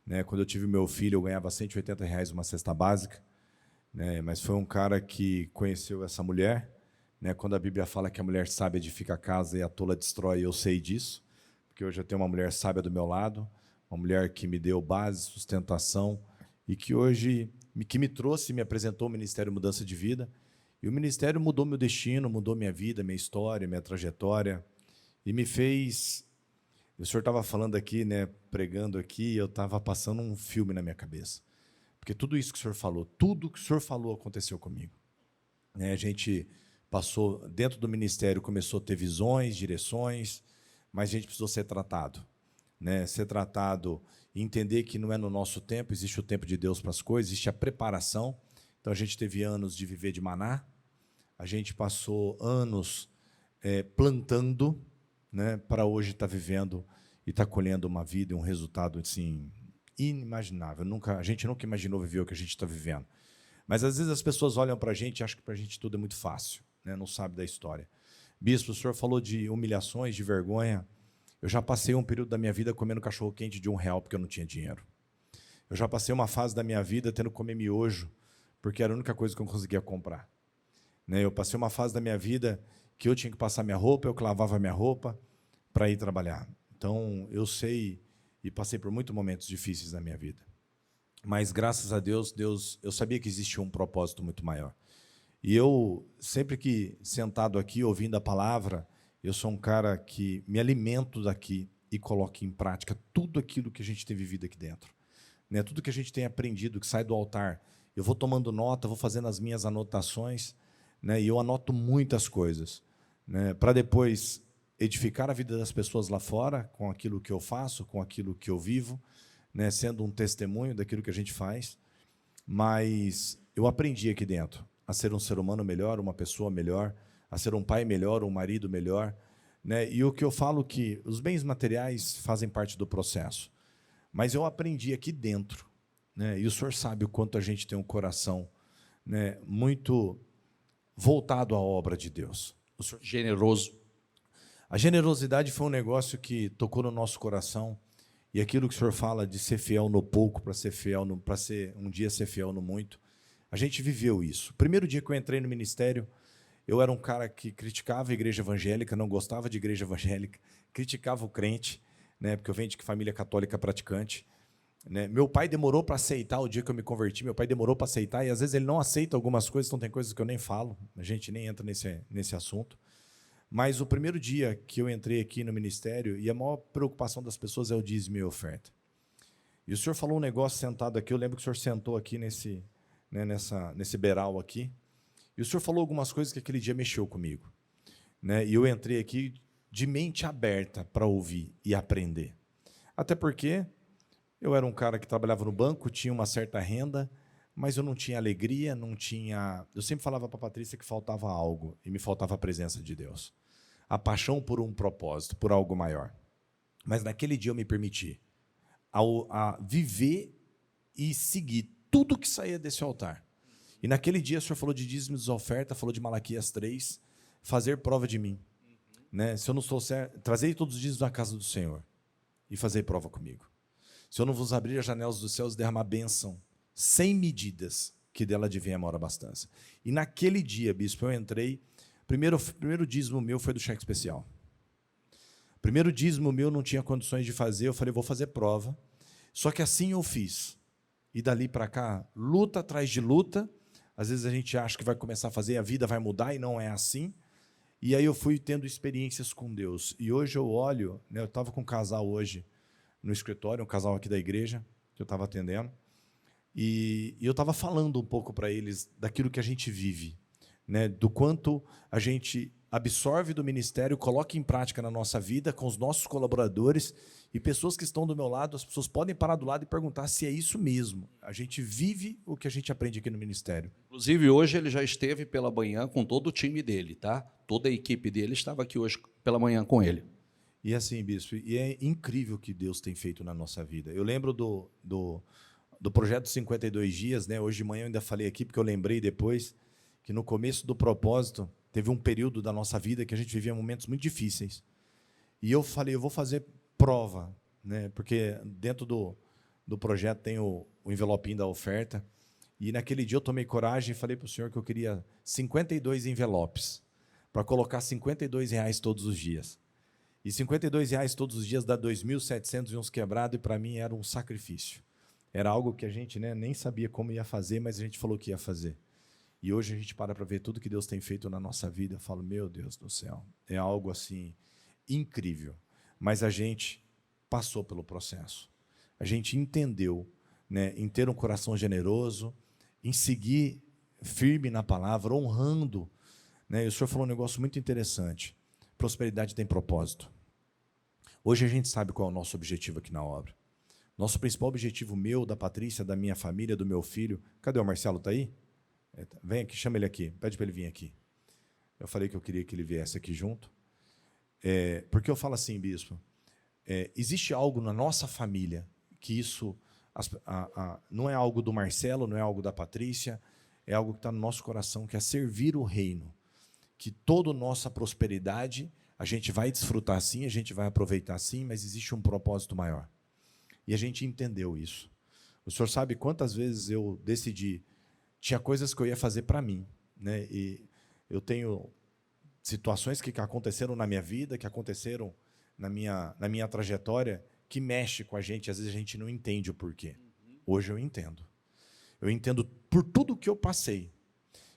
né? Quando eu tive meu filho, eu ganhava R$180 uma cesta básica, né? Mas foi um cara que conheceu essa mulher, né? Quando a Bíblia fala que a mulher sábia edifica a casa e a tola destrói, eu sei disso, porque hoje eu tenho uma mulher sábia do meu lado, uma mulher que me deu base, sustentação, e que hoje que me trouxe, me apresentou o Ministério Mudança de Vida, e o Ministério mudou meu destino, mudou minha vida, minha história, minha trajetória, e me fez... O senhor estava falando aqui, né, pregando aqui, eu estava passando um filme na minha cabeça, porque tudo isso que o senhor falou, tudo que o senhor falou aconteceu comigo. A gente passou, dentro do ministério, começou a ter visões, direções, mas a gente precisou ser tratado, né? Ser tratado e entender que não é no nosso tempo, existe o tempo de Deus para as coisas, existe a preparação. Então, a gente teve anos de viver de maná, a gente passou anos plantando, né, para hoje estar vivendo e estar colhendo uma vida e um resultado assim, inimaginável. A gente nunca imaginou viver o que a gente está vivendo. Mas, às vezes, as pessoas olham para a gente e acham que para a gente tudo é muito fácil, né? Não sabe da história. Bispo, o senhor falou de humilhações, de vergonha. Eu já passei um período da minha vida comendo cachorro-quente de R$1 porque eu não tinha dinheiro. Eu já passei uma fase da minha vida tendo que comer miojo, porque era a única coisa que eu conseguia comprar. Né? Eu passei uma fase da minha vida que eu tinha que passar minha roupa, eu que lavava minha roupa para ir trabalhar. Então, eu sei e passei por muitos momentos difíceis na minha vida. Mas, graças a Deus, eu sabia que existia um propósito muito maior. E eu, sempre que sentado aqui, ouvindo a palavra, eu sou um cara que me alimento daqui e coloco em prática tudo aquilo que a gente tem vivido aqui dentro. Né? Tudo que a gente tem aprendido, que sai do altar, eu vou tomando nota, vou fazendo as minhas anotações, né? E eu anoto muitas coisas, né? Para depois edificar a vida das pessoas lá fora, com aquilo que eu faço, com aquilo que eu vivo, né, sendo um testemunho daquilo que a gente faz, mas eu aprendi aqui dentro a ser um ser humano melhor, uma pessoa melhor, a ser um pai melhor, um marido melhor, né? E o que eu falo que os bens materiais fazem parte do processo, mas eu aprendi aqui dentro, né? E o senhor sabe o quanto a gente tem um coração, né, muito voltado à obra de Deus. O senhor... Generoso. A generosidade foi um negócio que tocou no nosso coração, e aquilo que o senhor fala de ser fiel no pouco para ser fiel para ser um dia ser fiel no muito, a gente viveu isso. O primeiro dia que eu entrei no ministério, eu era um cara que criticava a igreja evangélica, não gostava de igreja evangélica, criticava o crente, né, porque eu venho de família católica praticante, né? Meu pai demorou para aceitar o dia que eu me converti, meu pai demorou para aceitar, e às vezes ele não aceita algumas coisas, então tem coisas que eu nem falo, a gente nem entra nesse assunto. Mas o primeiro dia que eu entrei aqui no ministério, e a maior preocupação das pessoas é o dízimo e a oferta. E o senhor falou um negócio sentado aqui, eu lembro que o senhor sentou aqui nesse beiral aqui, e o senhor falou algumas coisas que aquele dia mexeu comigo, né? E eu entrei aqui de mente aberta para ouvir e aprender. Até porque eu era um cara que trabalhava no banco, tinha uma certa renda, mas eu não tinha alegria, não tinha... Eu sempre falava para a Patrícia que faltava algo, e me faltava a presença de Deus. A paixão por um propósito, por algo maior. Mas naquele dia eu me permiti a viver e seguir tudo que saía desse altar. E naquele dia o senhor falou de dízimos e oferta, falou de Malaquias 3, fazer prova de mim. Né? Se eu não estou certo, trazei todos os dízimos na casa do Senhor e fazer prova comigo. Se eu não vos abrir as janelas dos céus e derramar bênção, sem medidas, que dela advém a maior abastança. E naquele dia, bispo, eu entrei, primeiro dízimo meu foi do cheque especial. Primeiro dízimo meu não tinha condições de fazer, eu falei, vou fazer prova. Só que assim eu fiz. E dali para cá, luta atrás de luta, às vezes a gente acha que vai começar a fazer, a vida vai mudar, e não é assim. E aí eu fui tendo experiências com Deus. E hoje eu olho, né, eu estava com um casal hoje, no escritório, um casal aqui da igreja, que eu estava atendendo, e eu estava falando um pouco para eles daquilo que a gente vive, né, do quanto a gente absorve do ministério, coloca em prática na nossa vida, com os nossos colaboradores, e pessoas que estão do meu lado, as pessoas podem parar do lado e perguntar se é isso mesmo. A gente vive o que a gente aprende aqui no ministério. Inclusive, hoje ele já esteve pela manhã com todo o time dele, tá? Toda a equipe dele estava aqui hoje pela manhã com ele. E assim, bispo, e é incrível o que Deus tem feito na nossa vida. Eu lembro do projeto 52 dias, né? Hoje de manhã eu ainda falei aqui, porque eu lembrei depois que no começo do propósito, teve um período da nossa vida que a gente vivia momentos muito difíceis. E eu falei, eu vou fazer prova, né? Porque dentro do projeto tem o envelopinho da oferta. E naquele dia eu tomei coragem e falei para o senhor que eu queria 52 envelopes, para colocar R$52 todos os dias. E R$52 todos os dias dá 2.700 e uns quebrados, e para mim era um sacrifício. Era algo que a gente, né, nem sabia como ia fazer, mas a gente falou que ia fazer. E hoje a gente para ver tudo que Deus tem feito na nossa vida. Eu falo, meu Deus do céu, é algo assim incrível. Mas a gente passou pelo processo. A gente entendeu, né, em ter um coração generoso, em seguir firme na palavra, honrando. Né? E o senhor falou um negócio muito interessante. Prosperidade tem propósito. Hoje a gente sabe qual é o nosso objetivo aqui na obra. Nosso principal objetivo, meu, da Patrícia, da minha família, do meu filho. Cadê o Marcelo? Está aí? Vem aqui, chama ele aqui. Pede para ele vir aqui. Eu falei que eu queria que ele viesse aqui junto. Porque eu falo assim, bispo, existe algo na nossa família que isso não é algo do Marcelo, não é algo da Patrícia, é algo que está no nosso coração, que é servir o reino. Que toda nossa prosperidade, a gente vai desfrutar sim, a gente vai aproveitar sim, mas existe um propósito maior. E a gente entendeu isso. O senhor sabe quantas vezes eu decidi, tinha coisas que eu ia fazer para mim, né? E eu tenho situações que aconteceram na minha vida, que aconteceram na minha trajetória, que mexe com a gente, às vezes a gente não entende o porquê. Hoje eu entendo. Eu entendo por tudo que eu passei.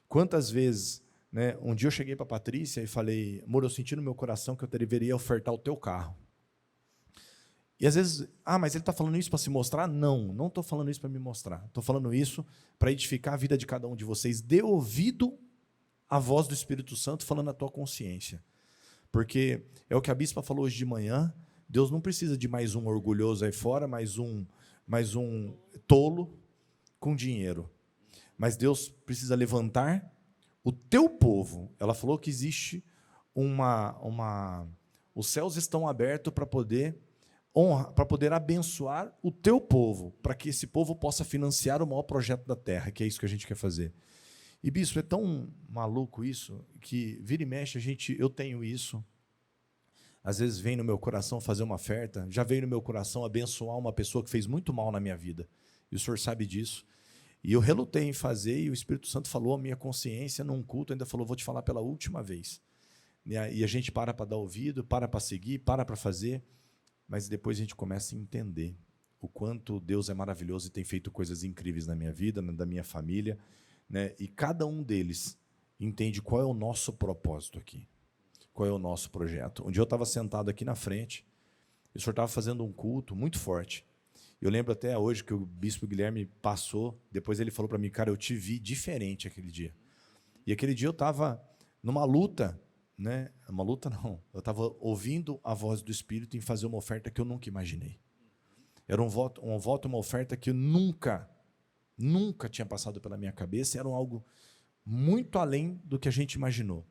Quantas vezes... Né? Um dia eu cheguei para a Patrícia e falei, amor, eu senti no meu coração que eu deveria ofertar o teu carro. E às vezes, mas ele está falando isso para se mostrar? Não estou falando isso para me mostrar. Estou falando isso para edificar a vida de cada um de vocês. Dê ouvido à voz do Espírito Santo falando na tua consciência. Porque é o que a bispa falou hoje de manhã, Deus não precisa de mais um orgulhoso aí fora, mais um tolo com dinheiro. Mas Deus precisa levantar o teu povo. Ela falou que existe os céus estão abertos para poder honrar, para poder abençoar o teu povo, para que esse povo possa financiar o maior projeto da terra, que é isso que a gente quer fazer. E, bispo, é tão maluco isso, que vira e mexe, eu tenho isso. Às vezes vem no meu coração fazer uma oferta, já veio no meu coração abençoar uma pessoa que fez muito mal na minha vida. E o senhor sabe disso. E eu relutei em fazer, e o Espírito Santo falou a minha consciência num culto, ainda falou, vou te falar pela última vez. E a gente para dar ouvido, para seguir, para fazer, mas depois a gente começa a entender o quanto Deus é maravilhoso e tem feito coisas incríveis na minha vida, da minha família, né? E cada um deles entende qual é o nosso propósito aqui, qual é o nosso projeto. Um dia eu estava sentado aqui na frente, e o senhor estava fazendo um culto muito forte. Eu lembro até hoje que o bispo Guilherme passou, depois ele falou para mim, cara, eu te vi diferente aquele dia. E aquele dia eu estava numa luta, né? Uma luta não, eu estava ouvindo a voz do Espírito em fazer uma oferta que eu nunca imaginei. Era um voto, uma oferta que eu nunca tinha passado pela minha cabeça, era algo muito além do que a gente imaginou.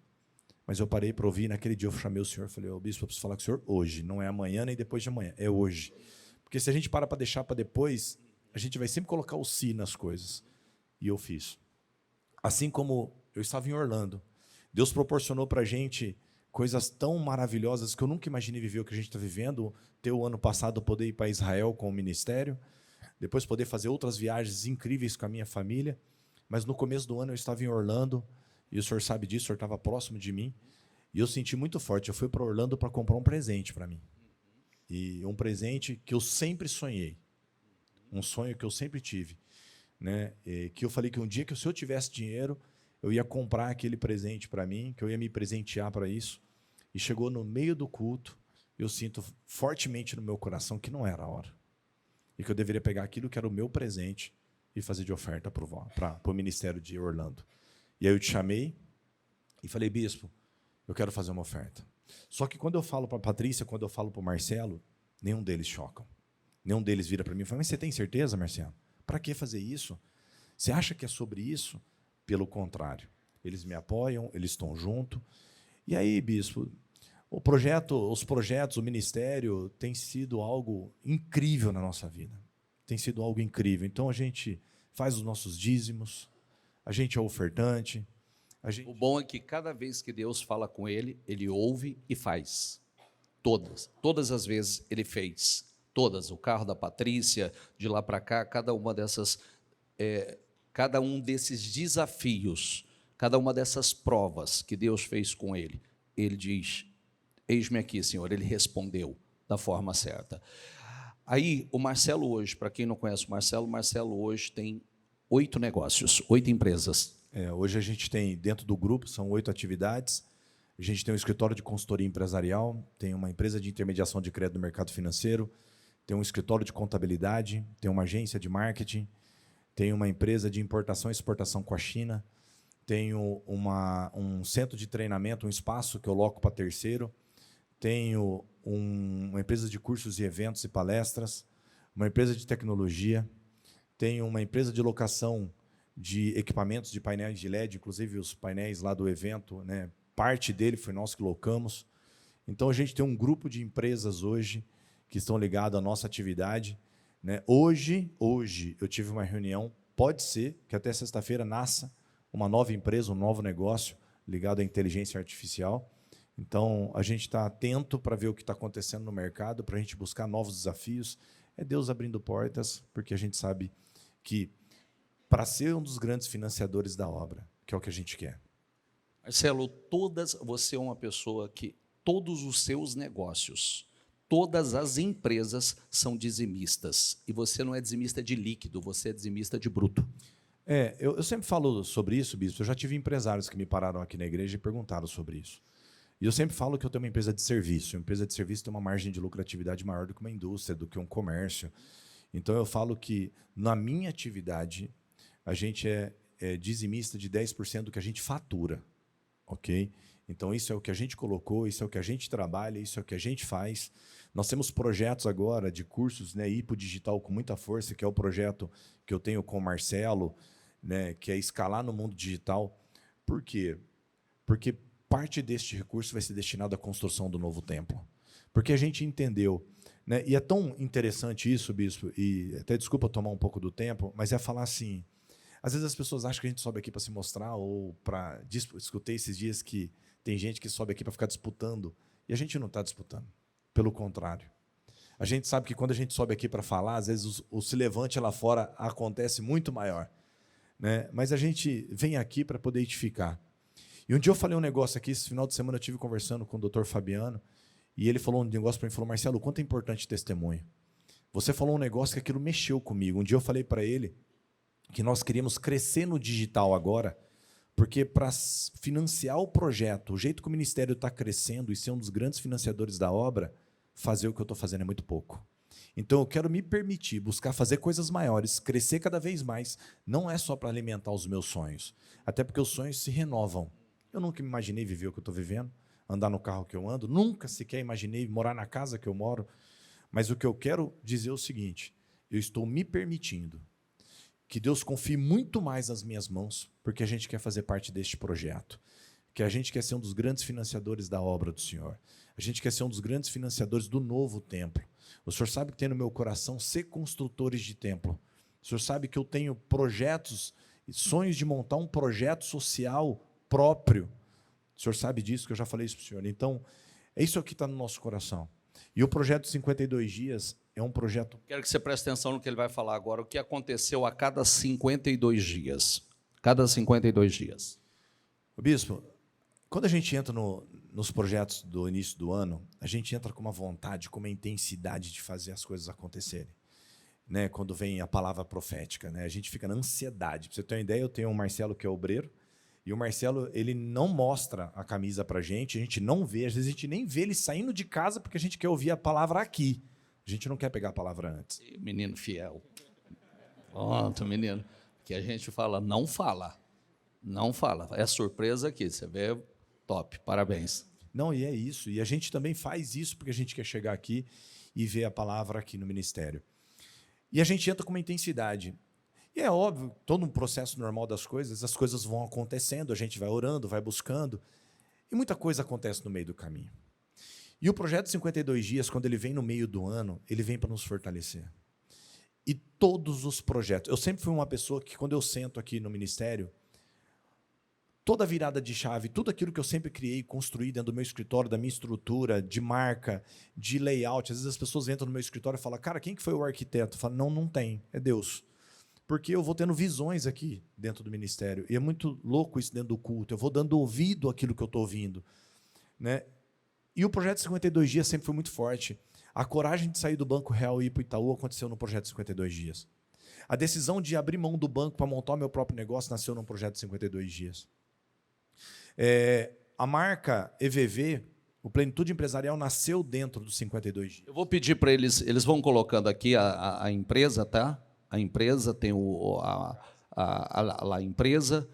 Mas eu parei para ouvir, naquele dia eu chamei o senhor, falei, ô bispo, eu preciso falar com o senhor hoje, não é amanhã nem depois de amanhã, é hoje. Porque se a gente para deixar para depois, a gente vai sempre colocar o si nas coisas. E eu fiz. Assim como eu estava em Orlando, Deus proporcionou para a gente coisas tão maravilhosas que eu nunca imaginei viver o que a gente está vivendo. Ter o ano passado poder ir para Israel com o ministério, depois poder fazer outras viagens incríveis com a minha família. Mas no começo do ano eu estava em Orlando, e o senhor sabe disso, o senhor estava próximo de mim, e eu senti muito forte. Eu fui para Orlando para comprar um presente para mim. E um presente que eu sempre sonhei, um sonho que eu sempre tive, né? Que eu falei que um dia que se eu tivesse dinheiro, eu ia comprar aquele presente para mim, que eu ia me presentear para isso. E chegou no meio do culto, eu sinto fortemente no meu coração que não era a hora. E que eu deveria pegar aquilo que era o meu presente e fazer de oferta para o ministério de Orlando. E aí eu te chamei e falei, bispo, eu quero fazer uma oferta. Só que quando eu falo para a Patrícia, quando eu falo para o Marcelo, nenhum deles chocam. Nenhum deles vira para mim e fala, mas você tem certeza, Marcelo? Para que fazer isso? Você acha que é sobre isso? Pelo contrário. Eles me apoiam, eles estão junto. E aí, bispo, os projetos, o ministério tem sido algo incrível na nossa vida. Tem sido algo incrível. Então, a gente faz os nossos dízimos, a gente é ofertante. O bom é que cada vez que Deus fala com ele, ele ouve e faz. Todas as vezes ele fez. Todas. O carro da Patrícia, de lá para cá, cada um desses desafios, cada uma dessas provas que Deus fez com ele, ele diz, eis-me aqui, Senhor. Ele respondeu da forma certa. Aí, o Marcelo hoje, para quem não conhece o Marcelo hoje tem 8 negócios, 8 empresas. Hoje a gente tem, dentro do grupo, são 8 atividades. A gente tem um escritório de consultoria empresarial, tem uma empresa de intermediação de crédito no mercado financeiro, tem um escritório de contabilidade, tem uma agência de marketing, tem uma empresa de importação e exportação com a China, tenho um centro de treinamento, um espaço que eu loco para terceiro, tenho uma empresa de cursos e eventos e palestras, uma empresa de tecnologia, tenho uma empresa de locação de equipamentos de painéis de LED, inclusive os painéis lá do evento, né? Parte dele foi nós que locamos. Então, a gente tem um grupo de empresas hoje que estão ligadas à nossa atividade, né? Hoje eu tive uma reunião, pode ser que até sexta-feira nasça uma nova empresa, um novo negócio ligado à inteligência artificial. Então, a gente está atento para ver o que está acontecendo no mercado, para a gente buscar novos desafios. É Deus abrindo portas, porque a gente sabe que para ser um dos grandes financiadores da obra, que é o que a gente quer. Marcelo, você é uma pessoa que todos os seus negócios, todas as empresas são dizimistas. E você não é dizimista de líquido, você é dizimista de bruto. Eu sempre falo sobre isso, bispo. Eu já tive empresários que me pararam aqui na igreja e perguntaram sobre isso. E eu sempre falo que eu tenho uma empresa de serviço. Uma empresa de serviço tem uma margem de lucratividade maior do que uma indústria, do que um comércio. Então, eu falo que, na minha atividade, a gente é dizimista de 10% do que a gente fatura. Ok? Então, isso é o que a gente colocou, isso é o que a gente trabalha, isso é o que a gente faz. Nós temos projetos agora de cursos, né, Hipo Digital com muita força, que é o projeto que eu tenho com o Marcelo, né, que é escalar no mundo digital. Por quê? Porque parte deste recurso vai ser destinado à construção do novo templo. Porque a gente entendeu, né, e é tão interessante isso, bispo, e até desculpa tomar um pouco do tempo, mas é falar assim, às vezes as pessoas acham que a gente sobe aqui para se mostrar ou para... Escutei esses dias que tem gente que sobe aqui para ficar disputando, e a gente não está disputando. Pelo contrário. A gente sabe que quando a gente sobe aqui para falar, às vezes o se levante lá fora acontece muito maior, né? Mas a gente vem aqui para poder edificar. E um dia eu falei um negócio aqui, esse final de semana eu estive conversando com o Dr. Fabiano, e ele falou um negócio para mim, falou, Marcelo, o quanto é importante testemunho. Você falou um negócio que aquilo mexeu comigo. Um dia eu falei para ele que nós queríamos crescer no digital agora, porque para financiar o projeto, o jeito que o ministério está crescendo e ser um dos grandes financiadores da obra, fazer o que eu estou fazendo é muito pouco. Então, eu quero me permitir buscar fazer coisas maiores, crescer cada vez mais, não é só para alimentar os meus sonhos, até porque os sonhos se renovam. Eu nunca me imaginei viver o que eu estou vivendo, andar no carro que eu ando, nunca sequer imaginei morar na casa que eu moro, mas o que eu quero dizer é o seguinte, eu estou me permitindo que Deus confie muito mais nas minhas mãos, porque a gente quer fazer parte deste projeto, que a gente quer ser um dos grandes financiadores da obra do Senhor, a gente quer ser um dos grandes financiadores do novo templo. O Senhor sabe que tem no meu coração ser construtores de templo. O Senhor sabe que eu tenho projetos e sonhos de montar um projeto social próprio. O Senhor sabe disso, que eu já falei isso para o Senhor. Então, é isso que está no nosso coração. E o projeto 52 dias é um projeto... Quero que você preste atenção no que ele vai falar agora, o que aconteceu a cada 52 dias. Cada 52 dias. Bispo, quando a gente entra nos projetos do início do ano, a gente entra com uma vontade, com uma intensidade de fazer as coisas acontecerem. Né? Quando vem a palavra profética, né? A gente fica na ansiedade. Para você ter uma ideia, eu tenho um Marcelo que é obreiro, e o Marcelo, ele não mostra a camisa para a gente não vê, às vezes a gente nem vê ele saindo de casa porque a gente quer ouvir a palavra aqui. A gente não quer pegar a palavra antes. Menino fiel. Pronto, menino. Que a gente fala, não fala. Não fala. É surpresa aqui, você vê, top, parabéns. Não, e é isso. E a gente também faz isso porque a gente quer chegar aqui e ver a palavra aqui no ministério. E a gente entra com uma intensidade. E é óbvio, todo um processo normal das coisas, as coisas vão acontecendo, a gente vai orando, vai buscando, e muita coisa acontece no meio do caminho. E o projeto 52 dias, quando ele vem no meio do ano, ele vem para nos fortalecer. E todos os projetos... Eu sempre fui uma pessoa que, quando eu sento aqui no ministério, toda virada de chave, tudo aquilo que eu sempre criei, construí dentro do meu escritório, da minha estrutura, de marca, de layout, às vezes as pessoas entram no meu escritório e falam, cara, quem que foi o arquiteto? Eu falo, não tem, é Deus. Porque eu vou tendo visões aqui dentro do ministério, e é muito louco isso dentro do culto, eu vou dando ouvido àquilo que eu estou ouvindo. Né? E o projeto 52 dias sempre foi muito forte. A coragem de sair do Banco Real e ir para o Itaú aconteceu no projeto 52 dias. A decisão de abrir mão do banco para montar o meu próprio negócio nasceu no projeto 52 dias. A marca EVV, o Plenitude Empresarial, nasceu dentro dos 52 dias. Eu vou pedir para eles vão colocando aqui a empresa, tá? A empresa tem a empresa,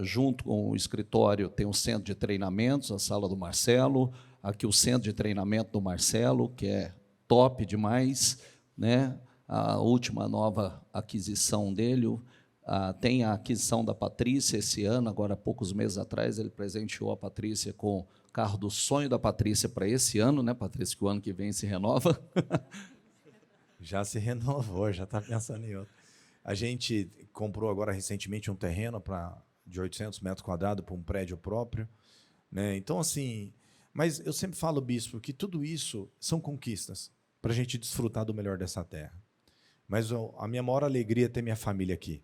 junto com o escritório tem o centro de treinamentos, a sala do Marcelo, aqui o centro de treinamento do Marcelo, que é top demais, né? A última nova aquisição dele, tem a aquisição da Patrícia esse ano, agora há poucos meses atrás, ele presenteou a Patrícia com o carro do sonho da Patrícia para esse ano, né, Patrícia, que o ano que vem se renova. Já se renovou, já está pensando em outro. A gente comprou agora recentemente um terreno de 800 metros quadrados para um prédio próprio. Né? Então, assim, mas eu sempre falo, bispo, que tudo isso são conquistas para a gente desfrutar do melhor dessa terra. Mas a minha maior alegria é ter minha família aqui.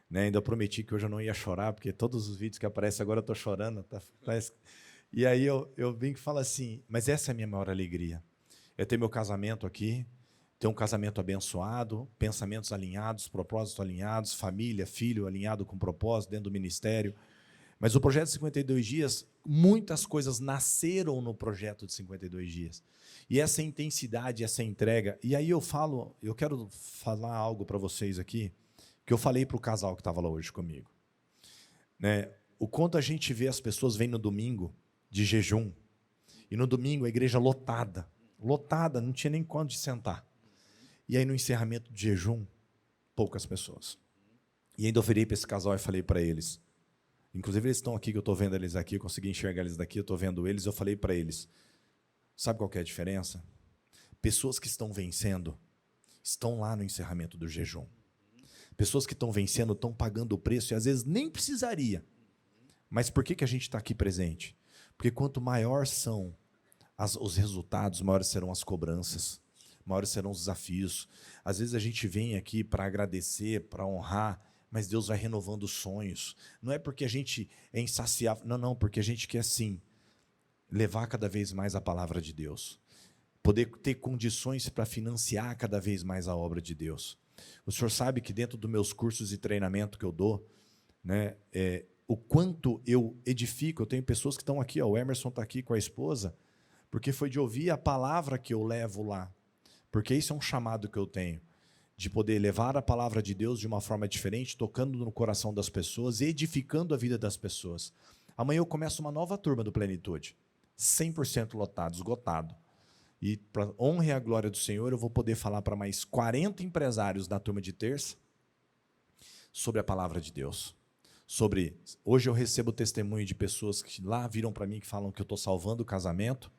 Né? Ainda prometi que hoje eu não ia chorar, porque todos os vídeos que aparecem agora eu estou chorando. E aí eu brinco e falo assim, mas essa é a minha maior alegria. É ter meu casamento aqui, ter um casamento abençoado, pensamentos alinhados, propósitos alinhados, família, filho alinhado com propósito dentro do ministério. Mas o projeto de 52 dias, muitas coisas nasceram no projeto de 52 dias. E essa intensidade, essa entrega... E aí eu quero falar algo para vocês aqui, que eu falei para o casal que estava lá hoje comigo. Né? O quanto a gente vê as pessoas vêm no domingo de jejum. E no domingo a igreja lotada, não tinha nem quanto de sentar. E aí no encerramento do jejum, poucas pessoas. E ainda eu virei para esse casal e falei para eles, inclusive eles estão aqui, que eu estou vendo eles aqui, eu consegui enxergar eles daqui, eu estou vendo eles, eu falei para eles, sabe qual que é a diferença? Pessoas que estão vencendo, estão lá no encerramento do jejum. Pessoas que estão vencendo, estão pagando o preço, e às vezes nem precisaria. Mas por que a gente está aqui presente? Porque quanto maior são os resultados, maiores serão as cobranças, maiores serão os desafios. Às vezes a gente vem aqui para agradecer, para honrar, mas Deus vai renovando sonhos. Não é porque a gente é insaciável, não, porque a gente quer sim levar cada vez mais a palavra de Deus, poder ter condições para financiar cada vez mais a obra de Deus. O senhor sabe que dentro dos meus cursos de treinamento que eu dou, né, o quanto eu edifico, eu tenho pessoas que estão aqui, o Emerson está aqui com a esposa, porque foi de ouvir a palavra que eu levo lá, porque isso é um chamado que eu tenho, de poder levar a palavra de Deus de uma forma diferente, tocando no coração das pessoas, edificando a vida das pessoas. Amanhã eu começo uma nova turma do Plenitude, 100% lotado, esgotado. E para honra e a glória do Senhor, eu vou poder falar para mais 40 empresários da turma de terça sobre a palavra de Deus. Hoje eu recebo testemunho de pessoas que lá viram para mim, que falam que eu estou salvando o casamento,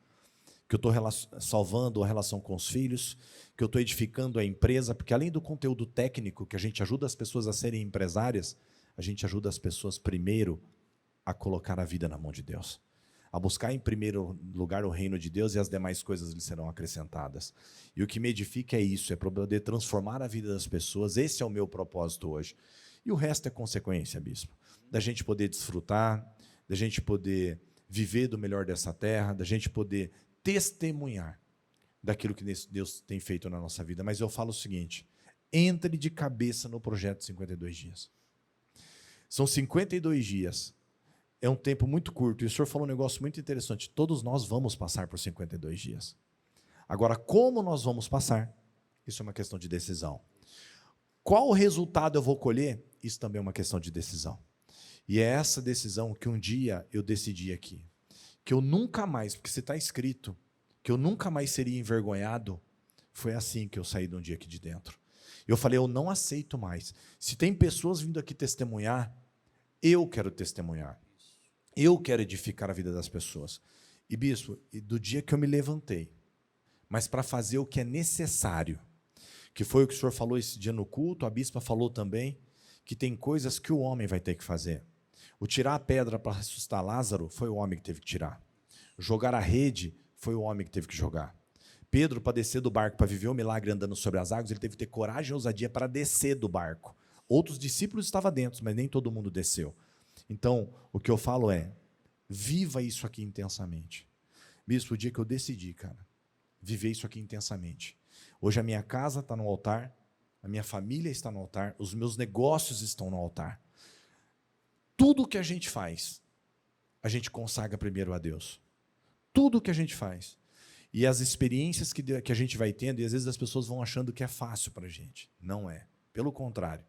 que eu estou salvando a relação com os filhos, que eu estou edificando a empresa, porque além do conteúdo técnico, que a gente ajuda as pessoas a serem empresárias, a gente ajuda as pessoas primeiro a colocar a vida na mão de Deus, a buscar em primeiro lugar o reino de Deus, e as demais coisas lhe serão acrescentadas. E o que me edifica é isso, é para poder transformar a vida das pessoas. Esse é o meu propósito hoje. E o resto é consequência, bispo, da gente poder desfrutar, da gente poder viver do melhor dessa terra, da gente poder testemunhar daquilo que Deus tem feito na nossa vida. Mas eu falo o seguinte, entre de cabeça no projeto 52 dias. São 52 dias, é um tempo muito curto, e o senhor falou um negócio muito interessante, todos nós vamos passar por 52 dias. Agora, como nós vamos passar? Isso é uma questão de decisão. Qual o resultado eu vou colher? Isso também é uma questão de decisão. E é essa decisão que um dia eu decidi aqui, que eu nunca mais, porque se está escrito, que eu nunca mais seria envergonhado, foi assim que eu saí de um dia aqui de dentro. Eu falei, eu não aceito mais. Se tem pessoas vindo aqui testemunhar, eu quero testemunhar. Eu quero edificar a vida das pessoas. E, bispo, do dia que eu me levantei, mas para fazer o que é necessário, que foi o que o senhor falou esse dia no culto, a bispa falou também, que tem coisas que o homem vai ter que fazer. O tirar a pedra para ressuscitar Lázaro, foi o homem que teve que tirar. Jogar a rede, foi o homem que teve que jogar. Pedro, para descer do barco, para viver o milagre andando sobre as águas, ele teve que ter coragem e ousadia para descer do barco. Outros discípulos estavam dentro, mas nem todo mundo desceu. Então, o que eu falo é, viva isso aqui intensamente. Bispo, o dia que eu decidi, cara, viver isso aqui intensamente. Hoje a minha casa está no altar, a minha família está no altar, os meus negócios estão no altar. Tudo que a gente faz, a gente consagra primeiro a Deus. Tudo que a gente faz. E as experiências que a gente vai tendo, e às vezes as pessoas vão achando que é fácil para a gente. Não é. Pelo contrário.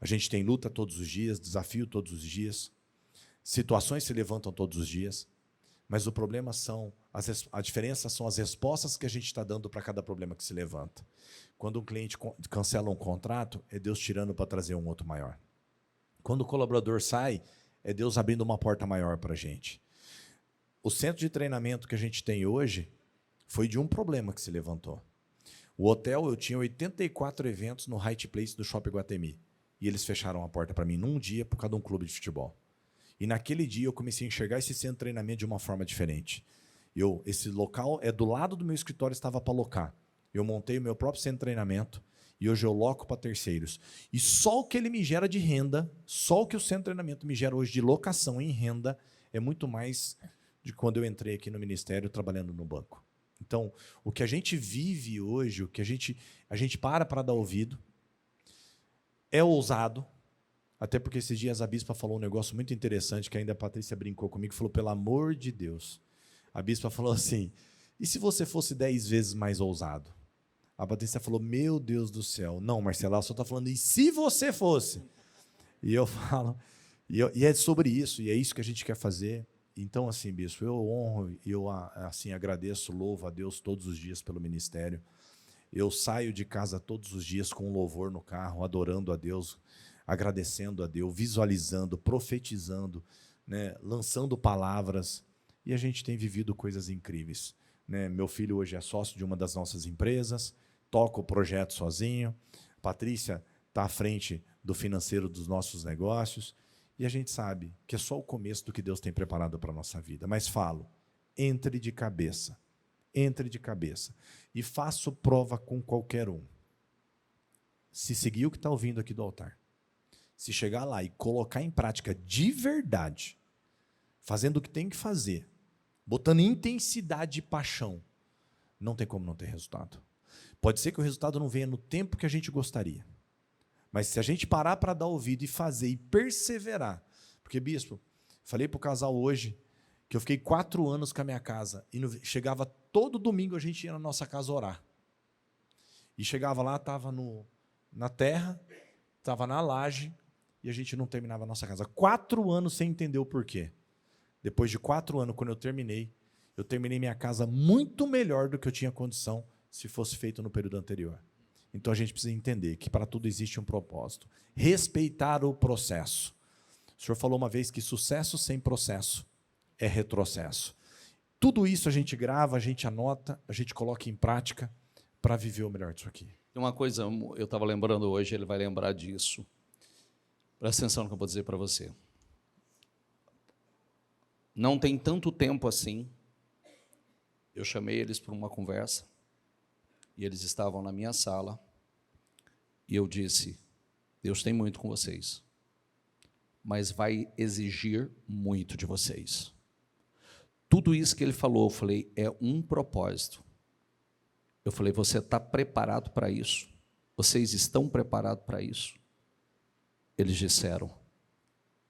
A gente tem luta todos os dias, desafio todos os dias, situações se levantam todos os dias, mas o problema a diferença são as respostas que a gente está dando para cada problema que se levanta. Quando um cliente cancela um contrato, é Deus tirando para trazer um outro maior. Quando o colaborador sai, é Deus abrindo uma porta maior para a gente. O centro de treinamento que a gente tem hoje foi de um problema que se levantou. O hotel, eu tinha 84 eventos no Hyatt Place do Shopping Guatemi. E eles fecharam a porta para mim num dia por causa de um clube de futebol. E naquele dia eu comecei a enxergar esse centro de treinamento de uma forma diferente. Esse local é do lado do meu escritório, estava para locar. Eu montei o meu próprio centro de treinamento e hoje eu loco para terceiros. E só o que ele me gera de renda, só o que o centro de treinamento me gera hoje de locação em renda, é muito mais de quando eu entrei aqui no ministério trabalhando no banco. Então, o que a gente vive hoje, o que a gente para dar ouvido, é ousado, até porque esses dias a bispa falou um negócio muito interessante, que ainda a Patrícia brincou comigo, falou, pelo amor de Deus. A bispa falou assim, e se você fosse 10 vezes mais ousado? A Patrícia falou, meu Deus do céu. Não, Marcela, ela só está falando, e se você fosse? E eu falo, e é sobre isso, e é isso que a gente quer fazer. Então, assim, bispo, eu honro e eu assim, agradeço, louvo a Deus todos os dias pelo ministério. Eu saio de casa todos os dias com louvor no carro, adorando a Deus, agradecendo a Deus, visualizando, profetizando, né, lançando palavras. E a gente tem vivido coisas incríveis, né? Meu filho hoje é sócio de uma das nossas empresas, toca o projeto sozinho. Patrícia está à frente do financeiro dos nossos negócios. E a gente sabe que é só o começo do que Deus tem preparado para a nossa vida. Mas falo, entre de cabeça. Entre de cabeça. E faço prova com qualquer um. Se seguir o que está ouvindo aqui do altar, se chegar lá e colocar em prática de verdade, fazendo o que tem que fazer, botando intensidade e paixão, não tem como não ter resultado. Pode ser que o resultado não venha no tempo que a gente gostaria. Mas se a gente parar para dar ouvido e fazer e perseverar, porque, bispo, falei para o casal hoje que eu fiquei 4 anos com a minha casa e chegava todo domingo, a gente ia na nossa casa orar. E chegava lá, estava na terra, estava na laje e a gente não terminava a nossa casa. 4 anos sem entender o porquê. Depois de 4 anos, quando eu terminei minha casa muito melhor do que eu tinha condição se fosse feito no período anterior. Então a gente precisa entender que para tudo existe um propósito. Respeitar o processo. O senhor falou uma vez que sucesso sem processo é retrocesso. Tudo isso a gente grava, a gente anota, a gente coloca em prática para viver o melhor disso aqui. Uma coisa, eu estava lembrando hoje, ele vai lembrar disso. Presta atenção no que eu vou dizer para você. Não tem tanto tempo assim, eu chamei eles para uma conversa, e eles estavam na minha sala, e eu disse, Deus tem muito com vocês, mas vai exigir muito de vocês. Tudo isso que ele falou, eu falei, é um propósito. Eu falei, você está preparado para isso? Vocês estão preparados para isso? Eles disseram,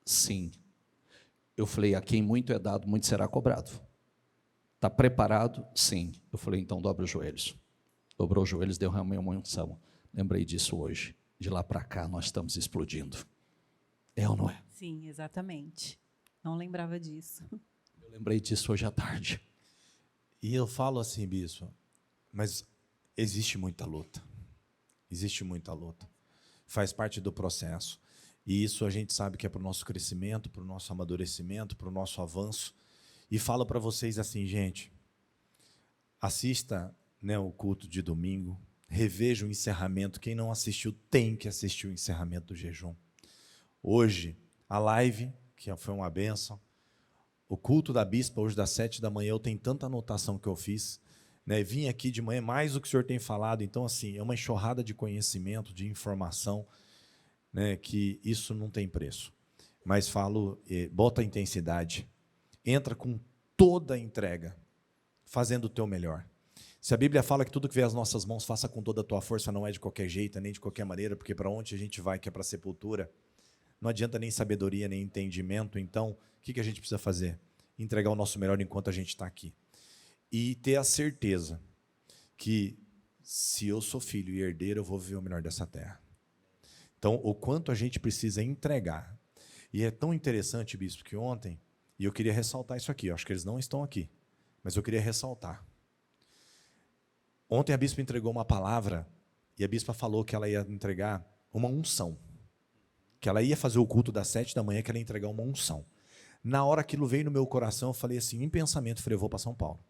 sim. Eu falei, a quem muito é dado, muito será cobrado. Está preparado? Sim. Eu falei, então dobre os joelhos. Dobrou os joelhos, derramei uma unção. Lembrei disso hoje. De lá para cá, nós estamos explodindo. É ou não é? Sim, exatamente. Não lembrava disso. Eu lembrei disso hoje à tarde. E eu falo assim, bispo, mas existe muita luta. Existe muita luta. Faz parte do processo. E isso a gente sabe que é para o nosso crescimento, para o nosso amadurecimento, para o nosso avanço. E falo para vocês assim, gente, assista, né, o culto de domingo, reveja o encerramento. Quem não assistiu tem que assistir o encerramento do jejum. Hoje, a live, que foi uma bênção, o culto da bispa, hoje das 7 da manhã, eu tenho tanta anotação que eu fiz, né? Vim aqui de manhã, mais do que o senhor tem falado, então assim, é uma enxurrada de conhecimento, de informação, né, que isso não tem preço. Mas falo, bota a intensidade, entra com toda a entrega, fazendo o teu melhor. Se a Bíblia fala que tudo que vier às nossas mãos, faça com toda a tua força, não é de qualquer jeito, nem de qualquer maneira, porque para onde a gente vai, que é para a sepultura, não adianta nem sabedoria, nem entendimento. Então, o que a gente precisa fazer? Entregar o nosso melhor enquanto a gente está aqui. E ter a certeza que, se eu sou filho e herdeiro, eu vou viver o melhor dessa terra. Então, o quanto a gente precisa entregar. E é tão interessante, bispo, que ontem, e eu queria ressaltar isso aqui, eu acho que eles não estão aqui, mas eu queria ressaltar. Ontem a bispa entregou uma palavra, e a bispa falou que ela ia entregar uma unção. Que ela ia fazer o culto das 7 da manhã, que ela ia entregar uma unção. Na hora aquilo veio no meu coração, eu falei assim, em pensamento, eu falei, eu vou para São Paulo.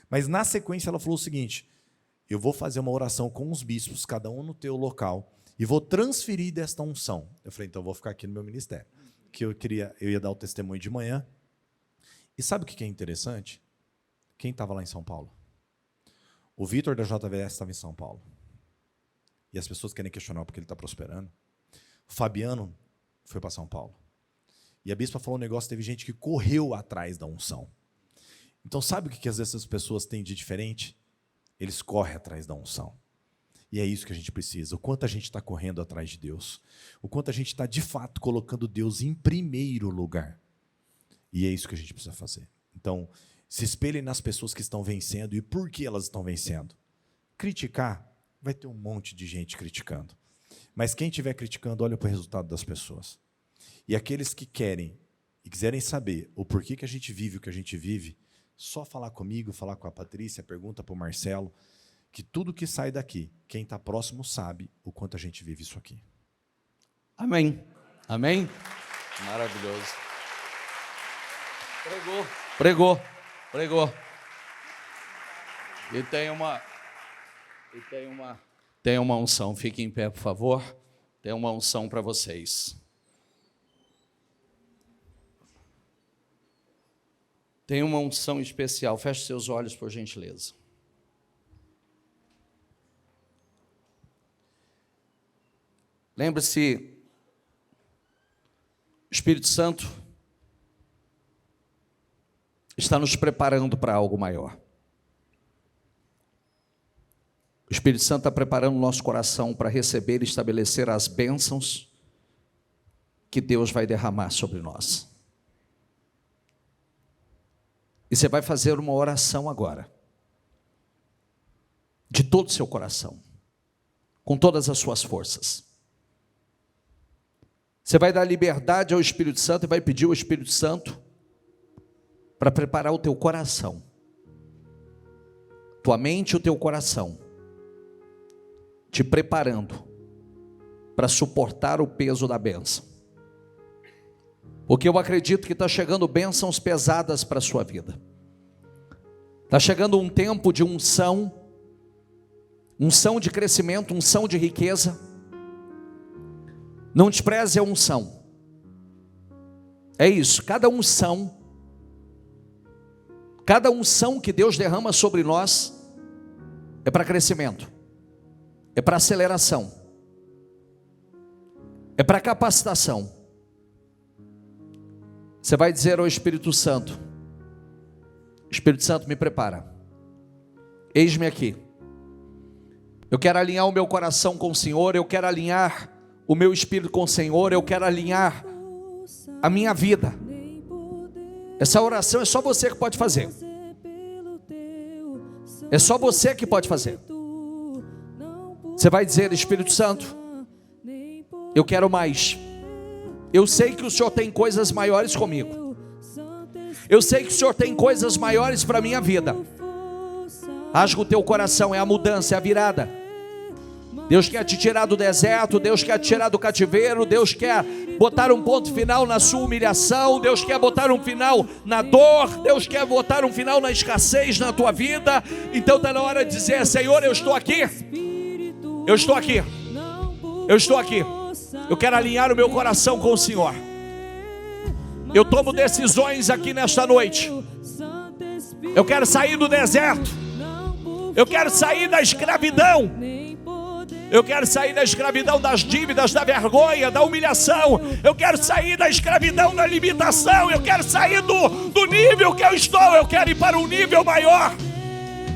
Mas na sequência ela falou o seguinte, eu vou fazer uma oração com os bispos, cada um no teu local, e vou transferir desta unção. Eu falei, então eu vou ficar aqui no meu ministério. Que eu ia dar o testemunho de manhã. E sabe o que é interessante? Quem estava lá em São Paulo? O Vitor da JVS estava em São Paulo. E as pessoas querem questionar porque ele está prosperando. O Fabiano foi para São Paulo. E a bispa falou um negócio, teve gente que correu atrás da unção. Então sabe o que às vezes as pessoas têm de diferente? Eles correm atrás da unção. E é isso que a gente precisa. O quanto a gente está correndo atrás de Deus. O quanto a gente está, de fato, colocando Deus em primeiro lugar. E é isso que a gente precisa fazer. Então, se espelhem nas pessoas que estão vencendo. E por que elas estão vencendo? Criticar, vai ter um monte de gente criticando. Mas quem estiver criticando, olha para o resultado das pessoas. E aqueles que querem e quiserem saber o porquê que a gente vive o que a gente vive, só falar comigo, falar com a Patrícia, pergunta para o Marcelo, que tudo que sai daqui, quem está próximo sabe o quanto a gente vive isso aqui. Amém. Amém? Maravilhoso. Pregou. E tem uma unção. Fiquem em pé, por favor. Tem uma unção para vocês. Tem uma unção especial. Feche seus olhos, por gentileza. Lembre-se, o Espírito Santo está nos preparando para algo maior. O Espírito Santo está preparando o nosso coração para receber e estabelecer as bênçãos que Deus vai derramar sobre nós. E você vai fazer uma oração agora, de todo o seu coração, com todas as suas forças. Você vai dar liberdade ao Espírito Santo e vai pedir ao Espírito Santo para preparar o teu coração, tua mente e o teu coração, te preparando para suportar o peso da bênção. Porque eu acredito que está chegando bênçãos pesadas para a sua vida. Está chegando um tempo de unção de crescimento, unção de riqueza. Não despreze a unção. É isso, cada unção que Deus derrama sobre nós é para crescimento, é para aceleração, é para capacitação. Você vai dizer ao Espírito Santo: Espírito Santo, me prepara, eis-me aqui, eu quero alinhar o meu coração com o Senhor, eu quero alinhar o meu espírito com o Senhor, eu quero alinhar a minha vida. Essa oração é só você que pode fazer. É só você que pode fazer. Você vai dizer: Espírito Santo, eu quero mais. Eu sei que o Senhor tem coisas maiores comigo. Eu sei que o Senhor tem coisas maiores para a minha vida. Rasga o teu coração, é a mudança, é a virada. Deus quer te tirar do deserto, Deus quer te tirar do cativeiro, Deus quer botar um ponto final na sua humilhação, Deus quer botar um final na dor, Deus quer botar um final na escassez na tua vida. Então está na hora de dizer: Senhor, eu estou aqui, eu estou aqui, eu estou aqui, eu quero alinhar o meu coração com o Senhor. Eu tomo decisões aqui nesta noite. Eu quero sair do deserto, eu quero sair da escravidão, eu quero sair da escravidão das dívidas, da vergonha, da humilhação. Eu quero sair da escravidão da limitação. Eu quero sair do nível que eu estou. Eu quero ir para um nível maior.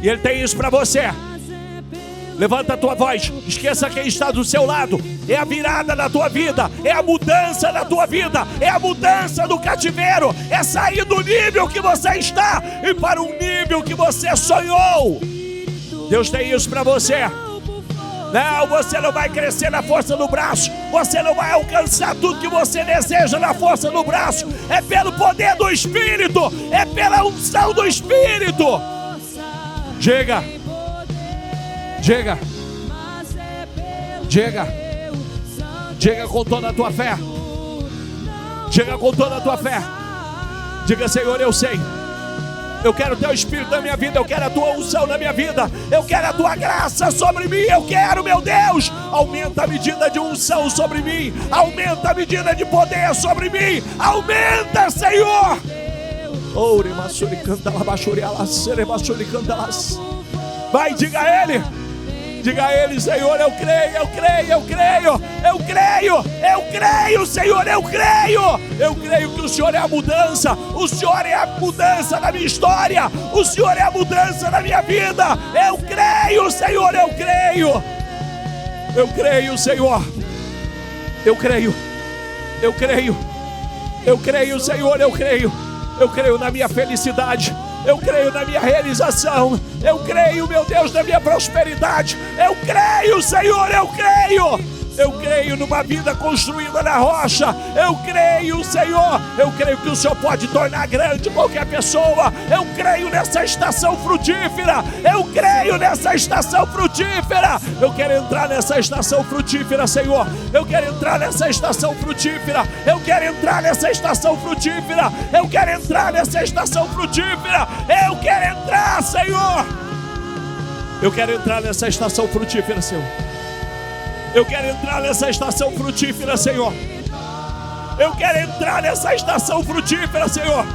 E Ele tem isso para você. Levanta a tua voz. Esqueça quem está do seu lado. É a virada da tua vida. É a mudança da tua vida. É a mudança do cativeiro. É sair do nível que você está e para um nível que você sonhou. Deus tem isso para você. Não, você não vai crescer na força do braço. Você não vai alcançar tudo que você deseja na força do braço. É pelo poder do Espírito. É pela unção do Espírito. Diga. Diga. Diga. Diga com toda a tua fé. Diga com toda a tua fé. Diga: Senhor, eu sei. Eu quero o teu Espírito na minha vida, eu quero a tua unção na minha vida, eu quero a tua graça sobre mim, eu quero, meu Deus, aumenta a medida de unção sobre mim, aumenta a medida de poder sobre mim, aumenta, Senhor. Vai, diga a Ele. Diga a Ele: Senhor, eu creio, eu creio, eu creio, eu creio, eu creio, Senhor, eu creio. Eu creio que o Senhor é a mudança, o Senhor é a mudança da minha história, o Senhor é a mudança da minha vida. Eu creio, Senhor, eu creio. Eu creio, Senhor. Eu creio, eu creio, eu creio, Senhor, eu creio. Eu creio na minha felicidade. Eu creio na minha realização. Eu creio, meu Deus, na minha prosperidade. Eu creio, Senhor, eu creio. Eu creio no uma vida construída na rocha. Eu creio, Senhor. Eu creio que o Senhor pode tornar grande qualquer pessoa. Eu creio nessa estação frutífera. Eu creio nessa estação frutífera. Eu quero entrar nessa estação frutífera, Senhor. Eu quero entrar nessa estação frutífera. Eu quero entrar nessa estação frutífera. Eu quero entrar nessa estação frutífera. Eu quero entrar, Senhor. Eu quero entrar nessa estação frutífera, Senhor. Eu quero entrar nessa estação frutífera, Senhor. Eu quero entrar nessa estação frutífera, Senhor.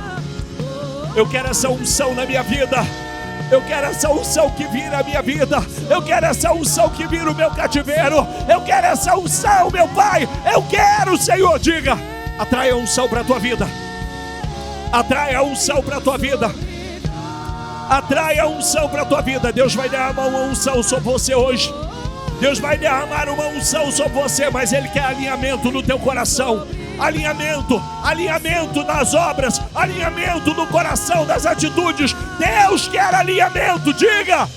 Eu quero essa unção na minha vida. Eu quero essa unção que vira a minha vida. Eu quero essa unção que vira o meu cativeiro. Eu quero essa unção, meu Pai. Eu quero, Senhor. Diga, atrai a unção para a tua vida. Atrai a unção para a tua vida. Atrai a unção para a tua vida. Deus vai derramar uma unção sobre você hoje. Deus vai derramar uma unção sobre você, mas Ele quer alinhamento no teu coração. Alinhamento, alinhamento nas obras, alinhamento no coração, das atitudes. Deus quer alinhamento. Diga,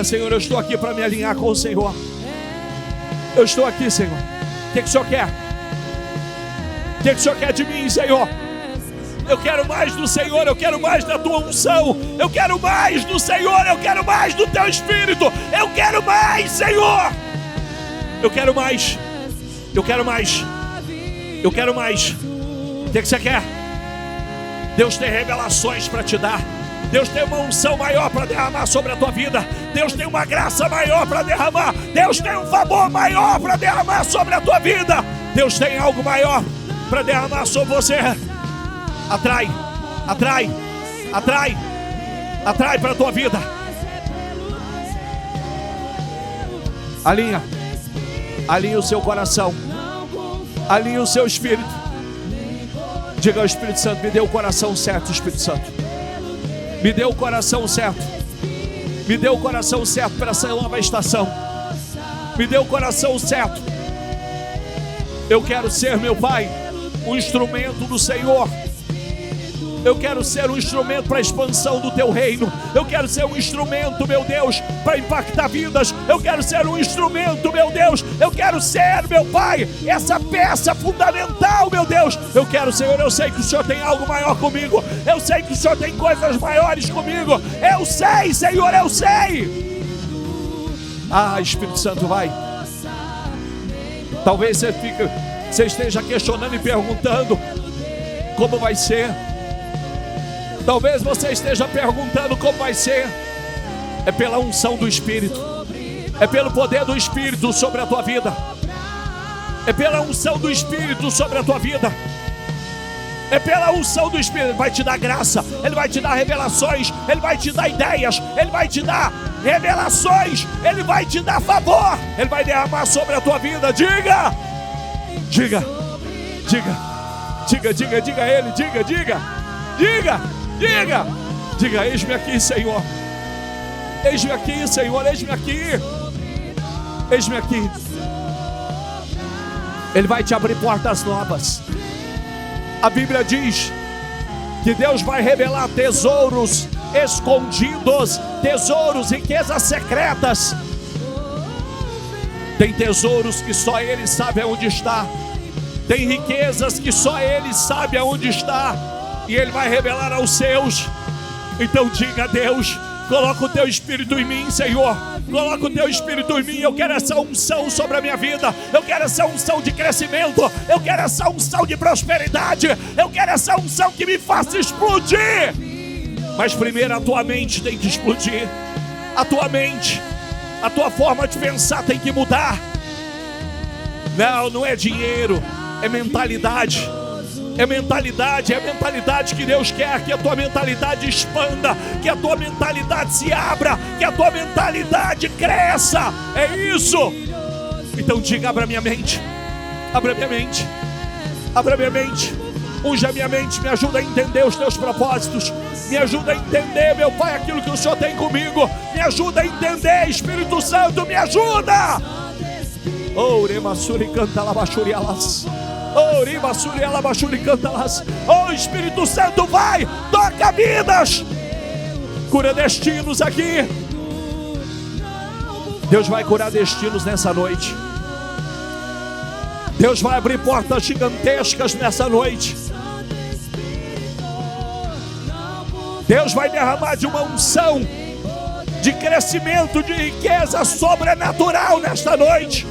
Senhor, eu estou aqui para me alinhar com o Senhor. Eu estou aqui, Senhor. O que o Senhor quer? O que o Senhor quer de mim, Senhor? Eu quero mais do Senhor, eu quero mais da tua unção. Eu quero mais do Senhor, eu quero mais do teu Espírito. Eu quero mais, Senhor. Eu quero mais. Eu quero mais. Eu quero mais. O que você quer? Deus tem revelações para te dar. Deus tem uma unção maior para derramar sobre a tua vida. Deus tem uma graça maior para derramar. Deus tem um favor maior para derramar sobre a tua vida. Deus tem algo maior para derramar sobre você. Atrai, atrai, atrai, atrai para a tua vida. Alinha, alinha o seu coração, alinha o seu espírito. Diga ao Espírito Santo, me dê o coração certo, Espírito Santo. Me dê o coração certo. Me dê o coração certo para essa nova estação. Me dê o coração certo. Eu quero ser, meu Pai, um instrumento do Senhor. Eu quero ser um instrumento para a expansão do teu reino. Eu quero ser um instrumento, meu Deus, para impactar vidas. Eu quero ser um instrumento, meu Deus. Eu quero ser, meu Pai, essa peça fundamental, meu Deus. Eu quero, Senhor, eu sei que o Senhor tem algo maior comigo. Eu sei que o Senhor tem coisas maiores comigo. Eu sei, Senhor, eu sei. Ah, Espírito Santo, vai. Talvez você esteja questionando e perguntando como vai ser. Talvez você esteja perguntando como vai ser. É pela unção do Espírito. É pelo poder do Espírito sobre a tua vida. É pela unção do Espírito sobre a tua vida. É pela unção do Espírito. Ele vai te dar graça. Ele vai te dar revelações. Ele vai te dar ideias. Ele vai te dar revelações. Ele vai te dar favor. Ele vai derramar sobre a tua vida. Diga. Diga. Diga. Diga, diga, diga a Ele. Diga, diga. Diga. Diga, diga, eis-me aqui, Senhor. Eis-me aqui, Senhor, eis-me aqui. Eis-me aqui. Ele vai te abrir portas novas. A Bíblia diz que Deus vai revelar tesouros escondidos, tesouros, riquezas secretas. Tem tesouros que só Ele sabe aonde está. Tem riquezas que só Ele sabe aonde está. E Ele vai revelar aos seus. Então diga a Deus, coloca o teu Espírito em mim, Senhor. Coloca o teu Espírito em mim. Eu quero essa unção sobre a minha vida. Eu quero essa unção de crescimento. Eu quero essa unção de prosperidade. Eu quero essa unção que me faça explodir. Mas primeiro a tua mente tem que explodir. A tua mente, a tua forma de pensar tem que mudar. Não é dinheiro, é mentalidade. É mentalidade que Deus quer, que a tua mentalidade expanda, que a tua mentalidade se abra, que a tua mentalidade cresça. É isso. Então diga, abra minha mente. Abra minha mente. Abra minha mente. Unja minha mente, me ajuda a entender os teus propósitos. Me ajuda a entender, meu Pai, aquilo que o Senhor tem comigo. Me ajuda a entender, Espírito Santo, me ajuda. Oh, Remassuri canta labachurialas. Oh, Espírito Santo, vai, toca vidas, cura destinos aqui. Deus vai curar destinos nessa noite. Deus vai abrir portas gigantescas nessa noite. Deus vai derramar de uma unção de crescimento, de riqueza sobrenatural nesta noite.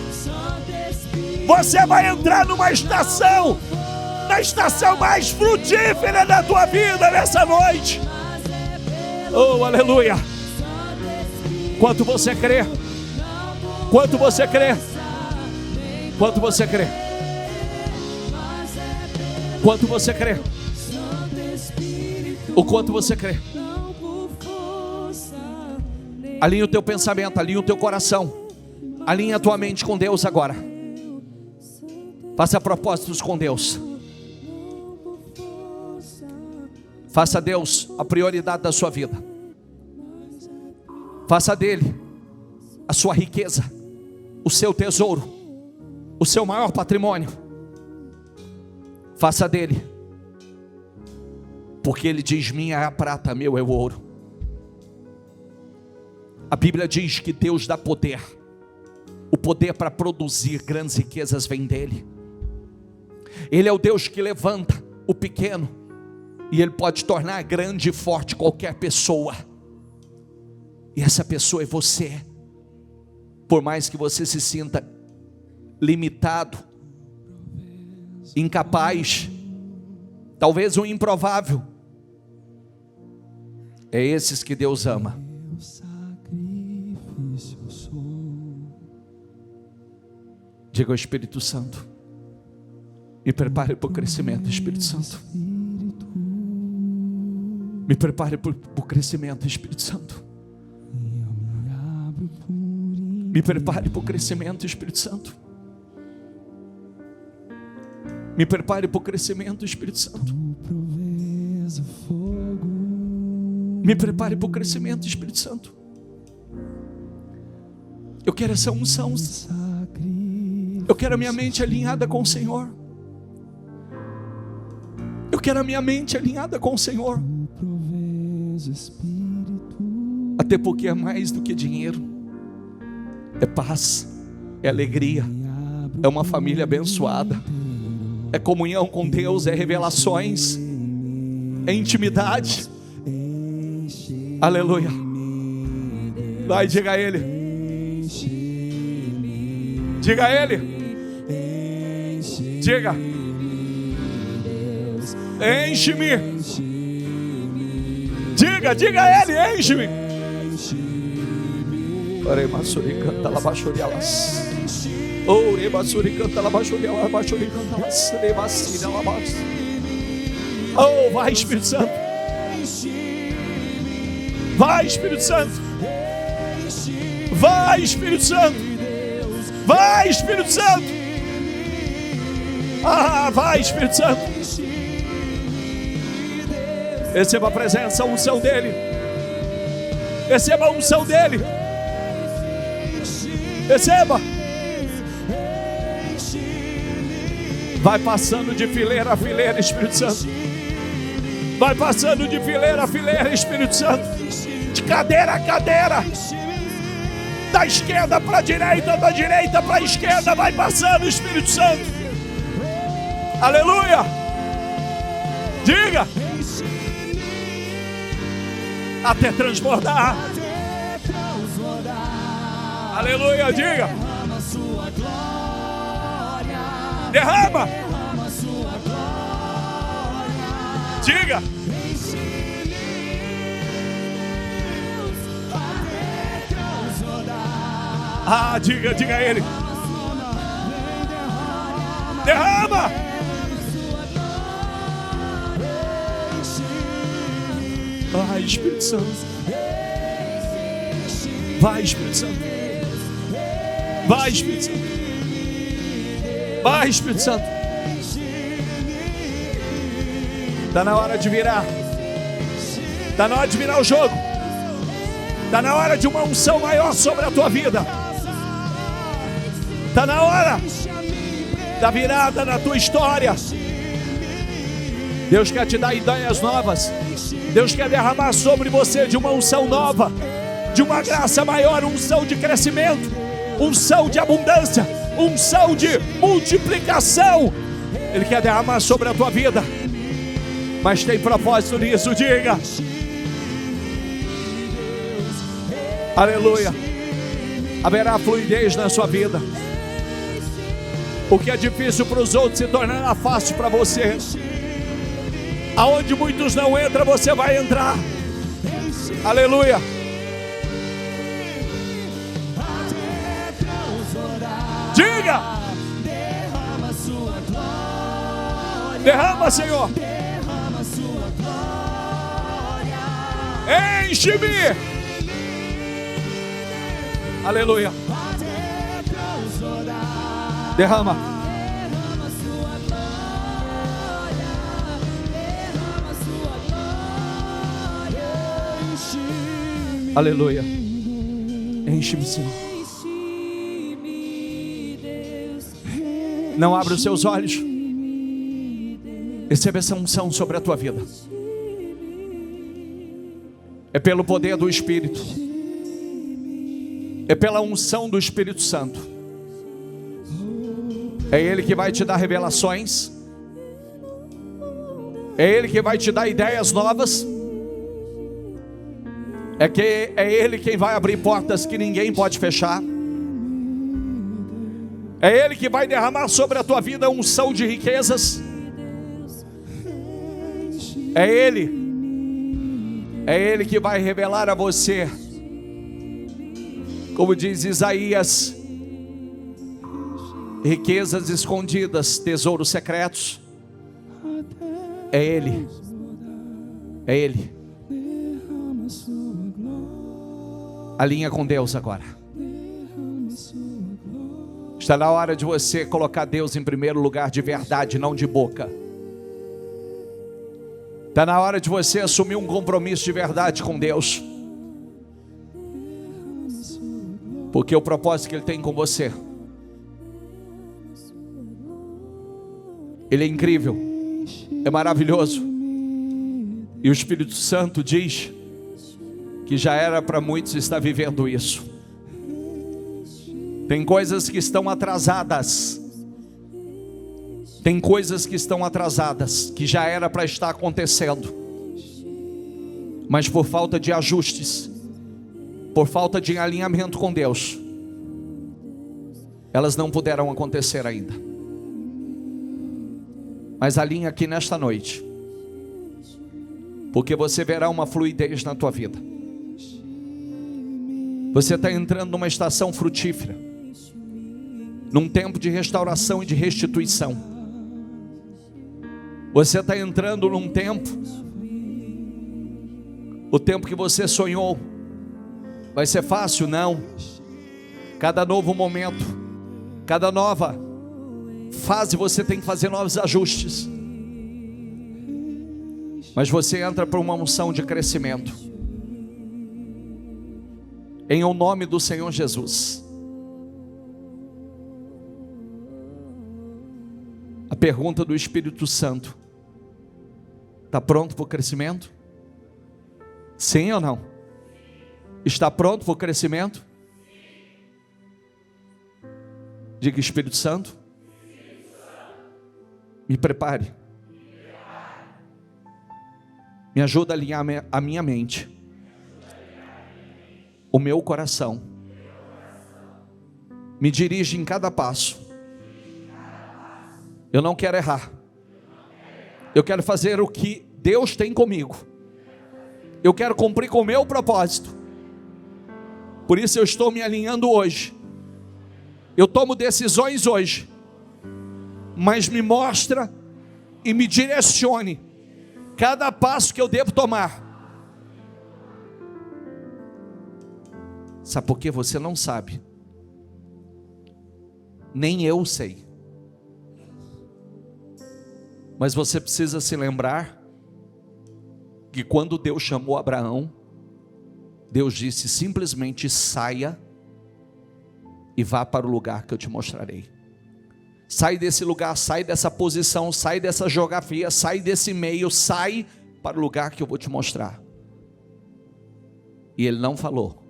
Você vai entrar numa estação, na estação mais frutífera da tua vida nessa noite. Oh, aleluia. Quanto você crê? Quanto você crê? Quanto você crê? Quanto você crê? O quanto você crê? Alinhe o teu pensamento, alinhe o teu coração, alinhe a tua mente com Deus agora. Faça propósitos com Deus. Faça Deus a prioridade da sua vida. Faça dele a sua riqueza, o seu tesouro, o seu maior patrimônio. Faça dele, porque ele diz: minha é a prata, meu é o ouro. A Bíblia diz que Deus dá poder. O poder para produzir grandes riquezas vem dele. Ele é o Deus que levanta o pequeno, e ele pode tornar grande e forte qualquer pessoa. E essa pessoa é você. Por mais que você se sinta limitado, incapaz, talvez um improvável, é esses que Deus ama. Diga ao Espírito Santo: me prepare para o crescimento, Espírito Santo. Me prepare para o crescimento, Espírito Santo. Me prepare para o crescimento, Espírito Santo. Me prepare para o crescimento, Espírito Santo. Me prepare para o crescimento, Espírito Santo. Eu quero essa unção. Eu quero a minha mente alinhada com o Senhor. Eu quero a minha mente alinhada com o Senhor. Até porque é mais do que dinheiro. É paz, é alegria, é uma família abençoada, é comunhão com Deus, é revelações, é intimidade. Aleluia. Vai, diga a Ele. Diga a Ele. Diga: enche-me. Diga a Ele: enche-me. Ore basuri canta la basurialas. Ore basuri canta la basurialas, basuri canta las, rebasira la bas. Oh, vai Espírito Santo. Vai Espírito Santo. Vai Espírito Santo. Vai Espírito Santo. Ah, vai Espírito Santo. Receba a presença, a unção dEle. Receba a unção dEle. Receba. Vai passando de fileira a fileira, Espírito Santo. Vai passando de fileira a fileira, Espírito Santo. De cadeira a cadeira. Da esquerda para a direita, da direita para a esquerda. Vai passando, Espírito Santo. Aleluia. Diga: até transbordar. Aleluia, diga: derrama. Diga: ah, diga a Ele: derrama. Vai, Espírito Santo. Vai, Espírito Santo. Vai, Espírito Santo. Vai, Espírito Santo. Está na hora de virar. Está na hora de virar o jogo. Está na hora de uma unção maior sobre a tua vida. Está na hora da virada na tua história. Deus quer te dar ideias novas. Deus quer derramar sobre você de uma unção nova, de uma graça maior, unção de crescimento, unção de abundância, unção de multiplicação. Ele quer derramar sobre a tua vida, mas tem propósito nisso, diga. Aleluia. Haverá fluidez na sua vida. O que é difícil para os outros se tornará fácil para você. Aonde muitos não entram, você vai entrar. Aleluia. Diga. Derrama, Senhor. Enche-me. Aleluia. Derrama. Aleluia. Enche-me, Senhor. Não abra os seus olhos. Receba essa unção sobre a tua vida. É pelo poder do Espírito. É pela unção do Espírito Santo. É Ele que vai te dar revelações. É Ele que vai te dar ideias novas. É Ele quem vai abrir portas que ninguém pode fechar. É Ele que vai derramar sobre a tua vida unção de riquezas. É Ele que vai revelar a você, como diz Isaías, riquezas escondidas, tesouros secretos. É Ele. É Ele. Alinha com Deus agora. Está na hora de você colocar Deus em primeiro lugar de verdade, não de boca. Está na hora de você assumir um compromisso de verdade com Deus. Porque o propósito que Ele tem com você, Ele é incrível, é maravilhoso. E o Espírito Santo diz que já era para muitos estar vivendo isso. Tem coisas que estão atrasadas. Tem coisas que estão atrasadas, que já era para estar acontecendo, mas por falta de ajustes, por falta de alinhamento com Deus, elas não puderam acontecer ainda. Mas alinha aqui nesta noite, porque você verá uma fluidez na tua vida. Você está entrando numa estação frutífera, num tempo de restauração e de restituição. Você está entrando num tempo, o tempo que você sonhou. Vai ser fácil? Não. Cada novo momento, cada nova fase, você tem que fazer novos ajustes. Mas você entra para uma unção de crescimento, em o nome do Senhor Jesus. A pergunta do Espírito Santo: está pronto para o crescimento? Sim ou não? Está pronto para o crescimento? Diga: Espírito Santo, me prepare. Me ajuda a alinhar a minha mente, o meu coração. Me dirige em cada passo. Eu não quero errar. Eu quero fazer o que Deus tem comigo. Eu quero cumprir com o meu propósito. Por isso eu estou me alinhando hoje. Eu tomo decisões hoje. Mas me mostra e me direcione cada passo que eu devo tomar. Sabe por que você não sabe? Nem eu sei. Mas você precisa se lembrar que quando Deus chamou Abraão, Deus disse simplesmente: saia e vá para o lugar que eu te mostrarei. Sai desse lugar, sai dessa posição, sai dessa geografia, sai desse meio, sai para o lugar que eu vou te mostrar. E ele não falou.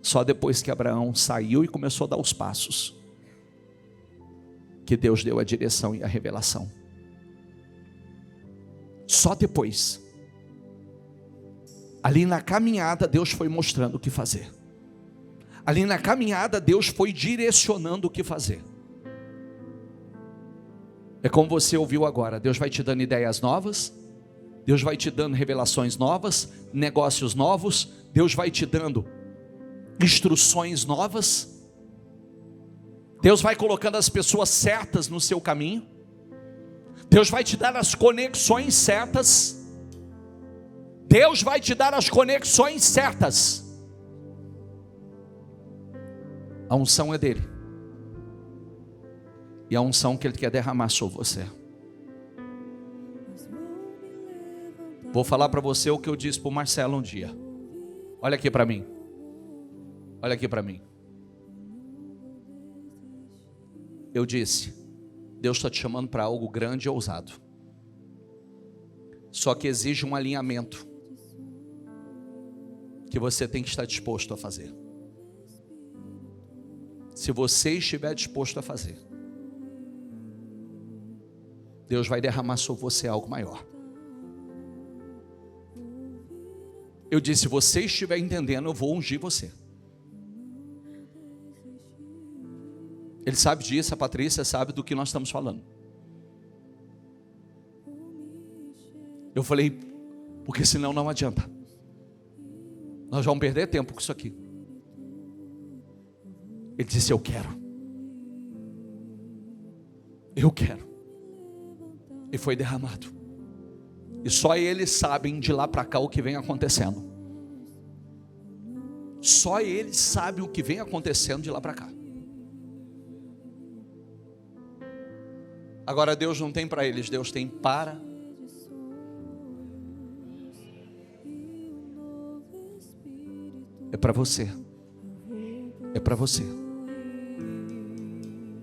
Só depois que Abraão saiu e começou a dar os passos. que Deus deu a direção e a revelação. Só depois. Ali na caminhada, Deus foi mostrando o que fazer. Ali na caminhada, Deus foi direcionando o que fazer. É como você ouviu agora, Deus vai te dando ideias novas, Deus vai te dando revelações novas, negócios novos, Deus vai te dando instruções novas, Deus vai colocando as pessoas certas no seu caminho, Deus vai te dar as conexões certas, Deus vai te dar as conexões certas. A unção é dele. E a unção que ele quer derramar sobre você. Vou falar para você o que eu disse para o Marcelo um dia. Olha aqui para mim. Olha aqui para mim. Eu disse: Deus está te chamando para algo grande e ousado. Só que exige um alinhamento que você tem que estar disposto a fazer. Se você estiver disposto a fazer, Deus vai derramar sobre você algo maior. Eu disse: se você estiver entendendo, eu vou ungir você. Ele sabe disso, a Patrícia sabe do que nós estamos falando. Eu falei: porque senão não adianta. Nós vamos perder tempo com isso aqui. Ele disse: eu quero. Eu quero. E foi derramado. E só eles sabem de lá para cá o que vem acontecendo. Só eles sabem o que vem acontecendo de lá para cá. Agora Deus não tem para eles, Deus tem para. É para você. É para você.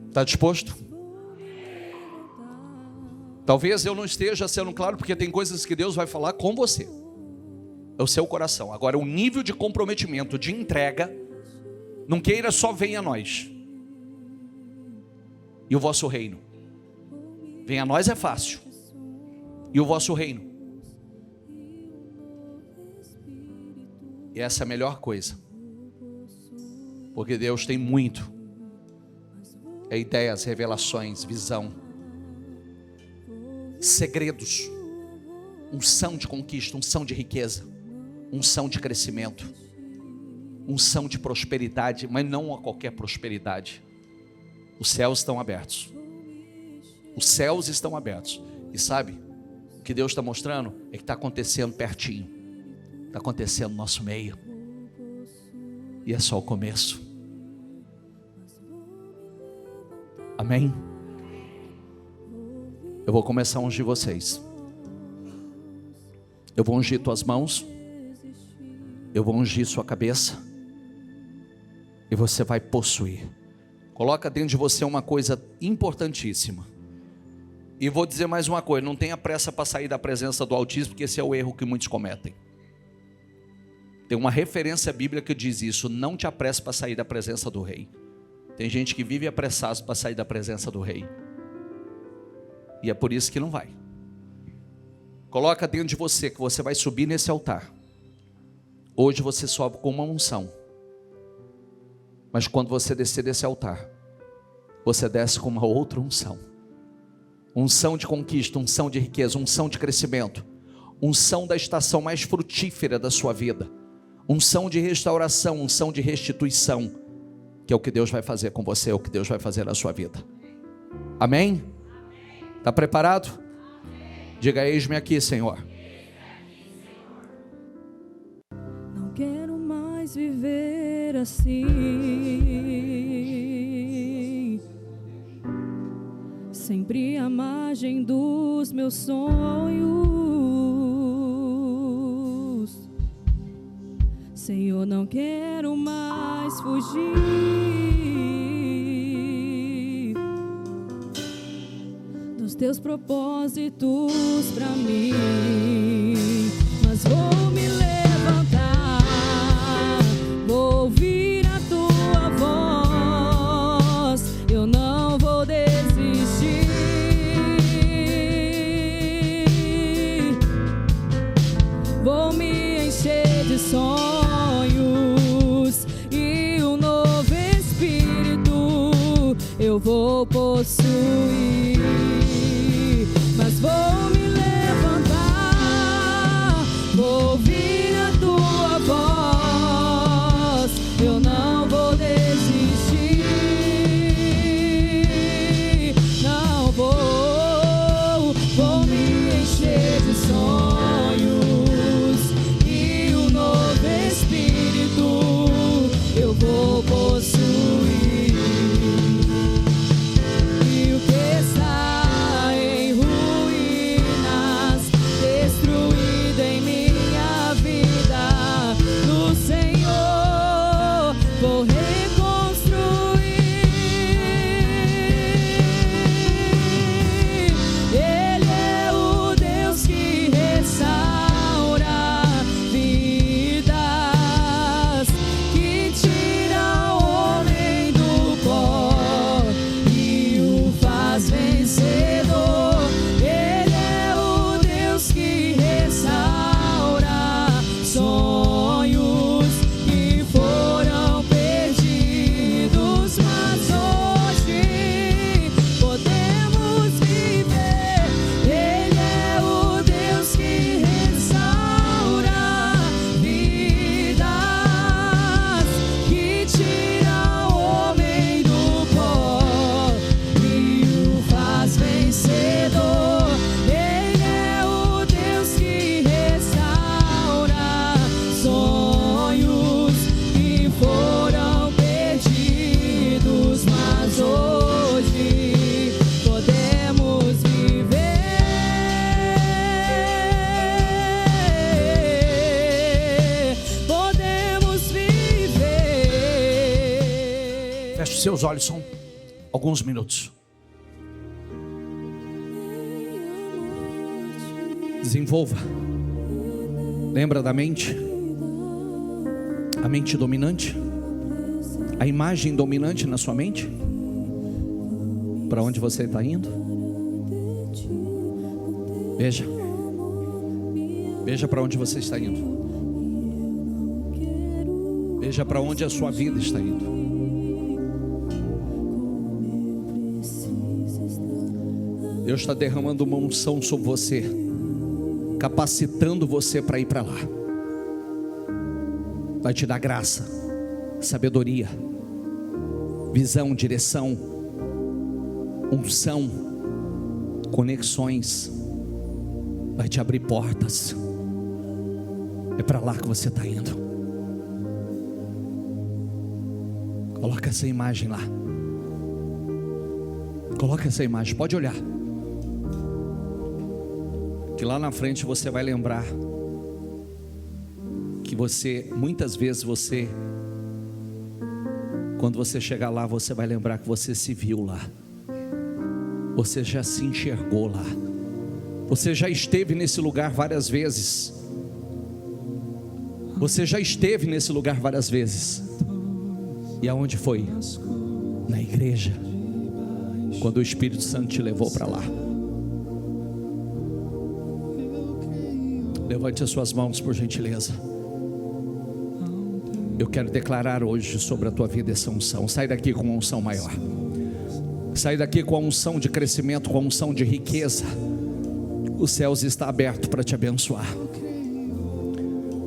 Está disposto? Talvez eu não esteja sendo claro, porque tem coisas que Deus vai falar com você. É o seu coração. Agora, o nível de comprometimento, de entrega, não queira só venha a nós. E o vosso reino. Venha a nós é fácil. E o vosso reino. E essa é a melhor coisa. Porque Deus tem muito. É ideias, revelações, visão. Segredos, unção de conquista, unção de riqueza, unção de crescimento, unção de prosperidade, mas não a qualquer prosperidade. Os céus estão abertos. Os céus estão abertos. E sabe, o que Deus está mostrando é que está acontecendo pertinho. Está acontecendo no nosso meio. E é só o começo. Amém? Eu vou começar a ungir vocês. Eu vou ungir tuas mãos. Eu vou ungir sua cabeça. E você vai possuir. Coloca dentro de você uma coisa importantíssima. E vou dizer mais uma coisa: não tenha pressa para sair da presença do Altíssimo, porque esse é o erro que muitos cometem. Tem uma referência bíblica que diz isso: não te apresse para sair da presença do Rei. Tem gente que vive apressado para sair da presença do Rei. E é por isso que não vai. Coloca dentro de você que você vai subir nesse altar. Hoje você sobe com uma unção. Mas quando você descer desse altar, você desce com uma outra unção. Unção de conquista, unção de riqueza, unção de crescimento. Unção da estação mais frutífera da sua vida. Unção de restauração, unção de restituição. Que é o que Deus vai fazer com você, é o que Deus vai fazer na sua vida. Amém? Está preparado? Diga: eis-me aqui, Senhor. Não quero mais viver assim, sempre à margem dos meus sonhos. Senhor, não quero mais fugir dos teus propósitos pra mim, mas vou me levantar, vou ouvir a tua voz, eu não vou desistir. de sonhos e um novo espírito eu vou possuir, mas vou me levantar, vou ouvir a tua voz, eu não vou desistir, não vou me encher de sonhos e um novo espírito eu vou possuir. E o que está em ruínas, destruído em minha vida, no Senhor vou reconstruir. Ele é o Deus que restaura vidas, que tira o homem do pó e o faz vencedor. Ele é o Deus que restaura sonhos que foram perdidos, mas hoje podemos viver. Ele é o Deus que restaura vidas, que tira o homem do pó e o faz vencedor. Ele é o Deus que restaura sonhos que foram perdidos, mas hoje podemos viver, podemos viver. Feche os seus olhos, são alguns minutos. Desenvolva. Lembra da mente? A mente dominante? A imagem dominante na sua mente? Para onde você está indo? Veja. Veja para onde você está indo. Veja para onde a sua vida está indo. Deus está derramando uma unção sobre você, capacitando você para ir para lá. Vai te dar graça, sabedoria, visão, direção, unção, conexões. Vai te abrir portas. É para lá que você está indo. Coloca essa imagem lá. Coloca essa imagem, pode olhar. Que lá na frente você vai lembrar que você, muitas vezes você, quando você chegar lá, você vai lembrar que você se viu lá. Você já se enxergou lá. Você já esteve nesse lugar várias vezes. Você já esteve nesse lugar várias vezes. E aonde foi? Na igreja. Quando o Espírito Santo te levou para lá. Levante as suas mãos, por gentileza. Eu quero declarar hoje sobre a tua vida essa unção. Sai daqui com uma unção maior. Sai daqui com a unção de crescimento, com a unção de riqueza. Os céus está aberto para te abençoar.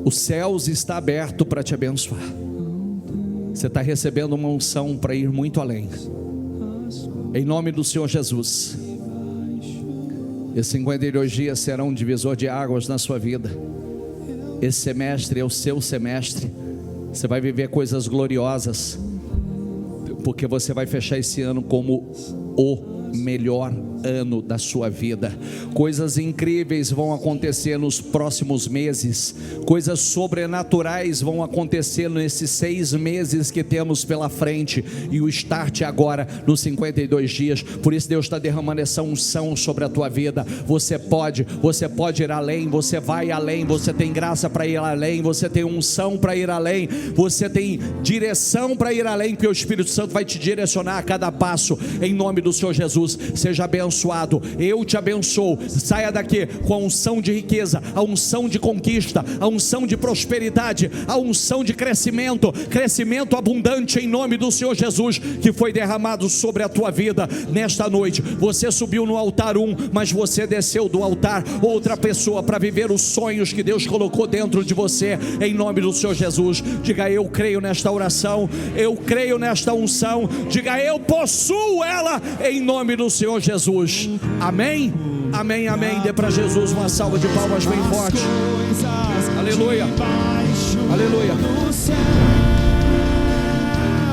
Os céus está aberto para te abençoar. Você está recebendo uma unção para ir muito além. Em nome do Senhor Jesus. Esses 52 dias serão um divisor de águas na sua vida. Esse semestre é o seu semestre. Você vai viver coisas gloriosas, porque você vai fechar esse ano como o melhor ano da sua vida. Coisas incríveis vão acontecer nos próximos meses. Coisas sobrenaturais vão acontecer nesses 6 meses que temos pela frente. E o start é agora, nos 52 dias. Por isso Deus está derramando essa unção sobre a tua vida. Você pode ir além. Você vai além. Você tem graça para ir além. Você tem unção para ir além. Você tem direção para ir além, porque o Espírito Santo vai te direcionar a cada passo, em nome do Senhor Jesus. Jesus. Seja abençoado, eu te abençoo. Saia daqui com a unção de riqueza, a unção de conquista, a unção de prosperidade, a unção de crescimento, crescimento abundante em nome do Senhor Jesus, que foi derramado sobre a tua vida nesta noite. Você subiu no altar mas você desceu do altar outra pessoa para viver os sonhos que Deus colocou dentro de você, em nome do Senhor Jesus. Diga: eu creio nesta oração, eu creio nesta unção. Diga: eu possuo ela, em nome do Senhor Jesus. Amém? Amém, amém. Dê para Jesus uma salva de palmas bem forte. Aleluia, aleluia.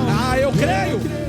Ah, eu creio.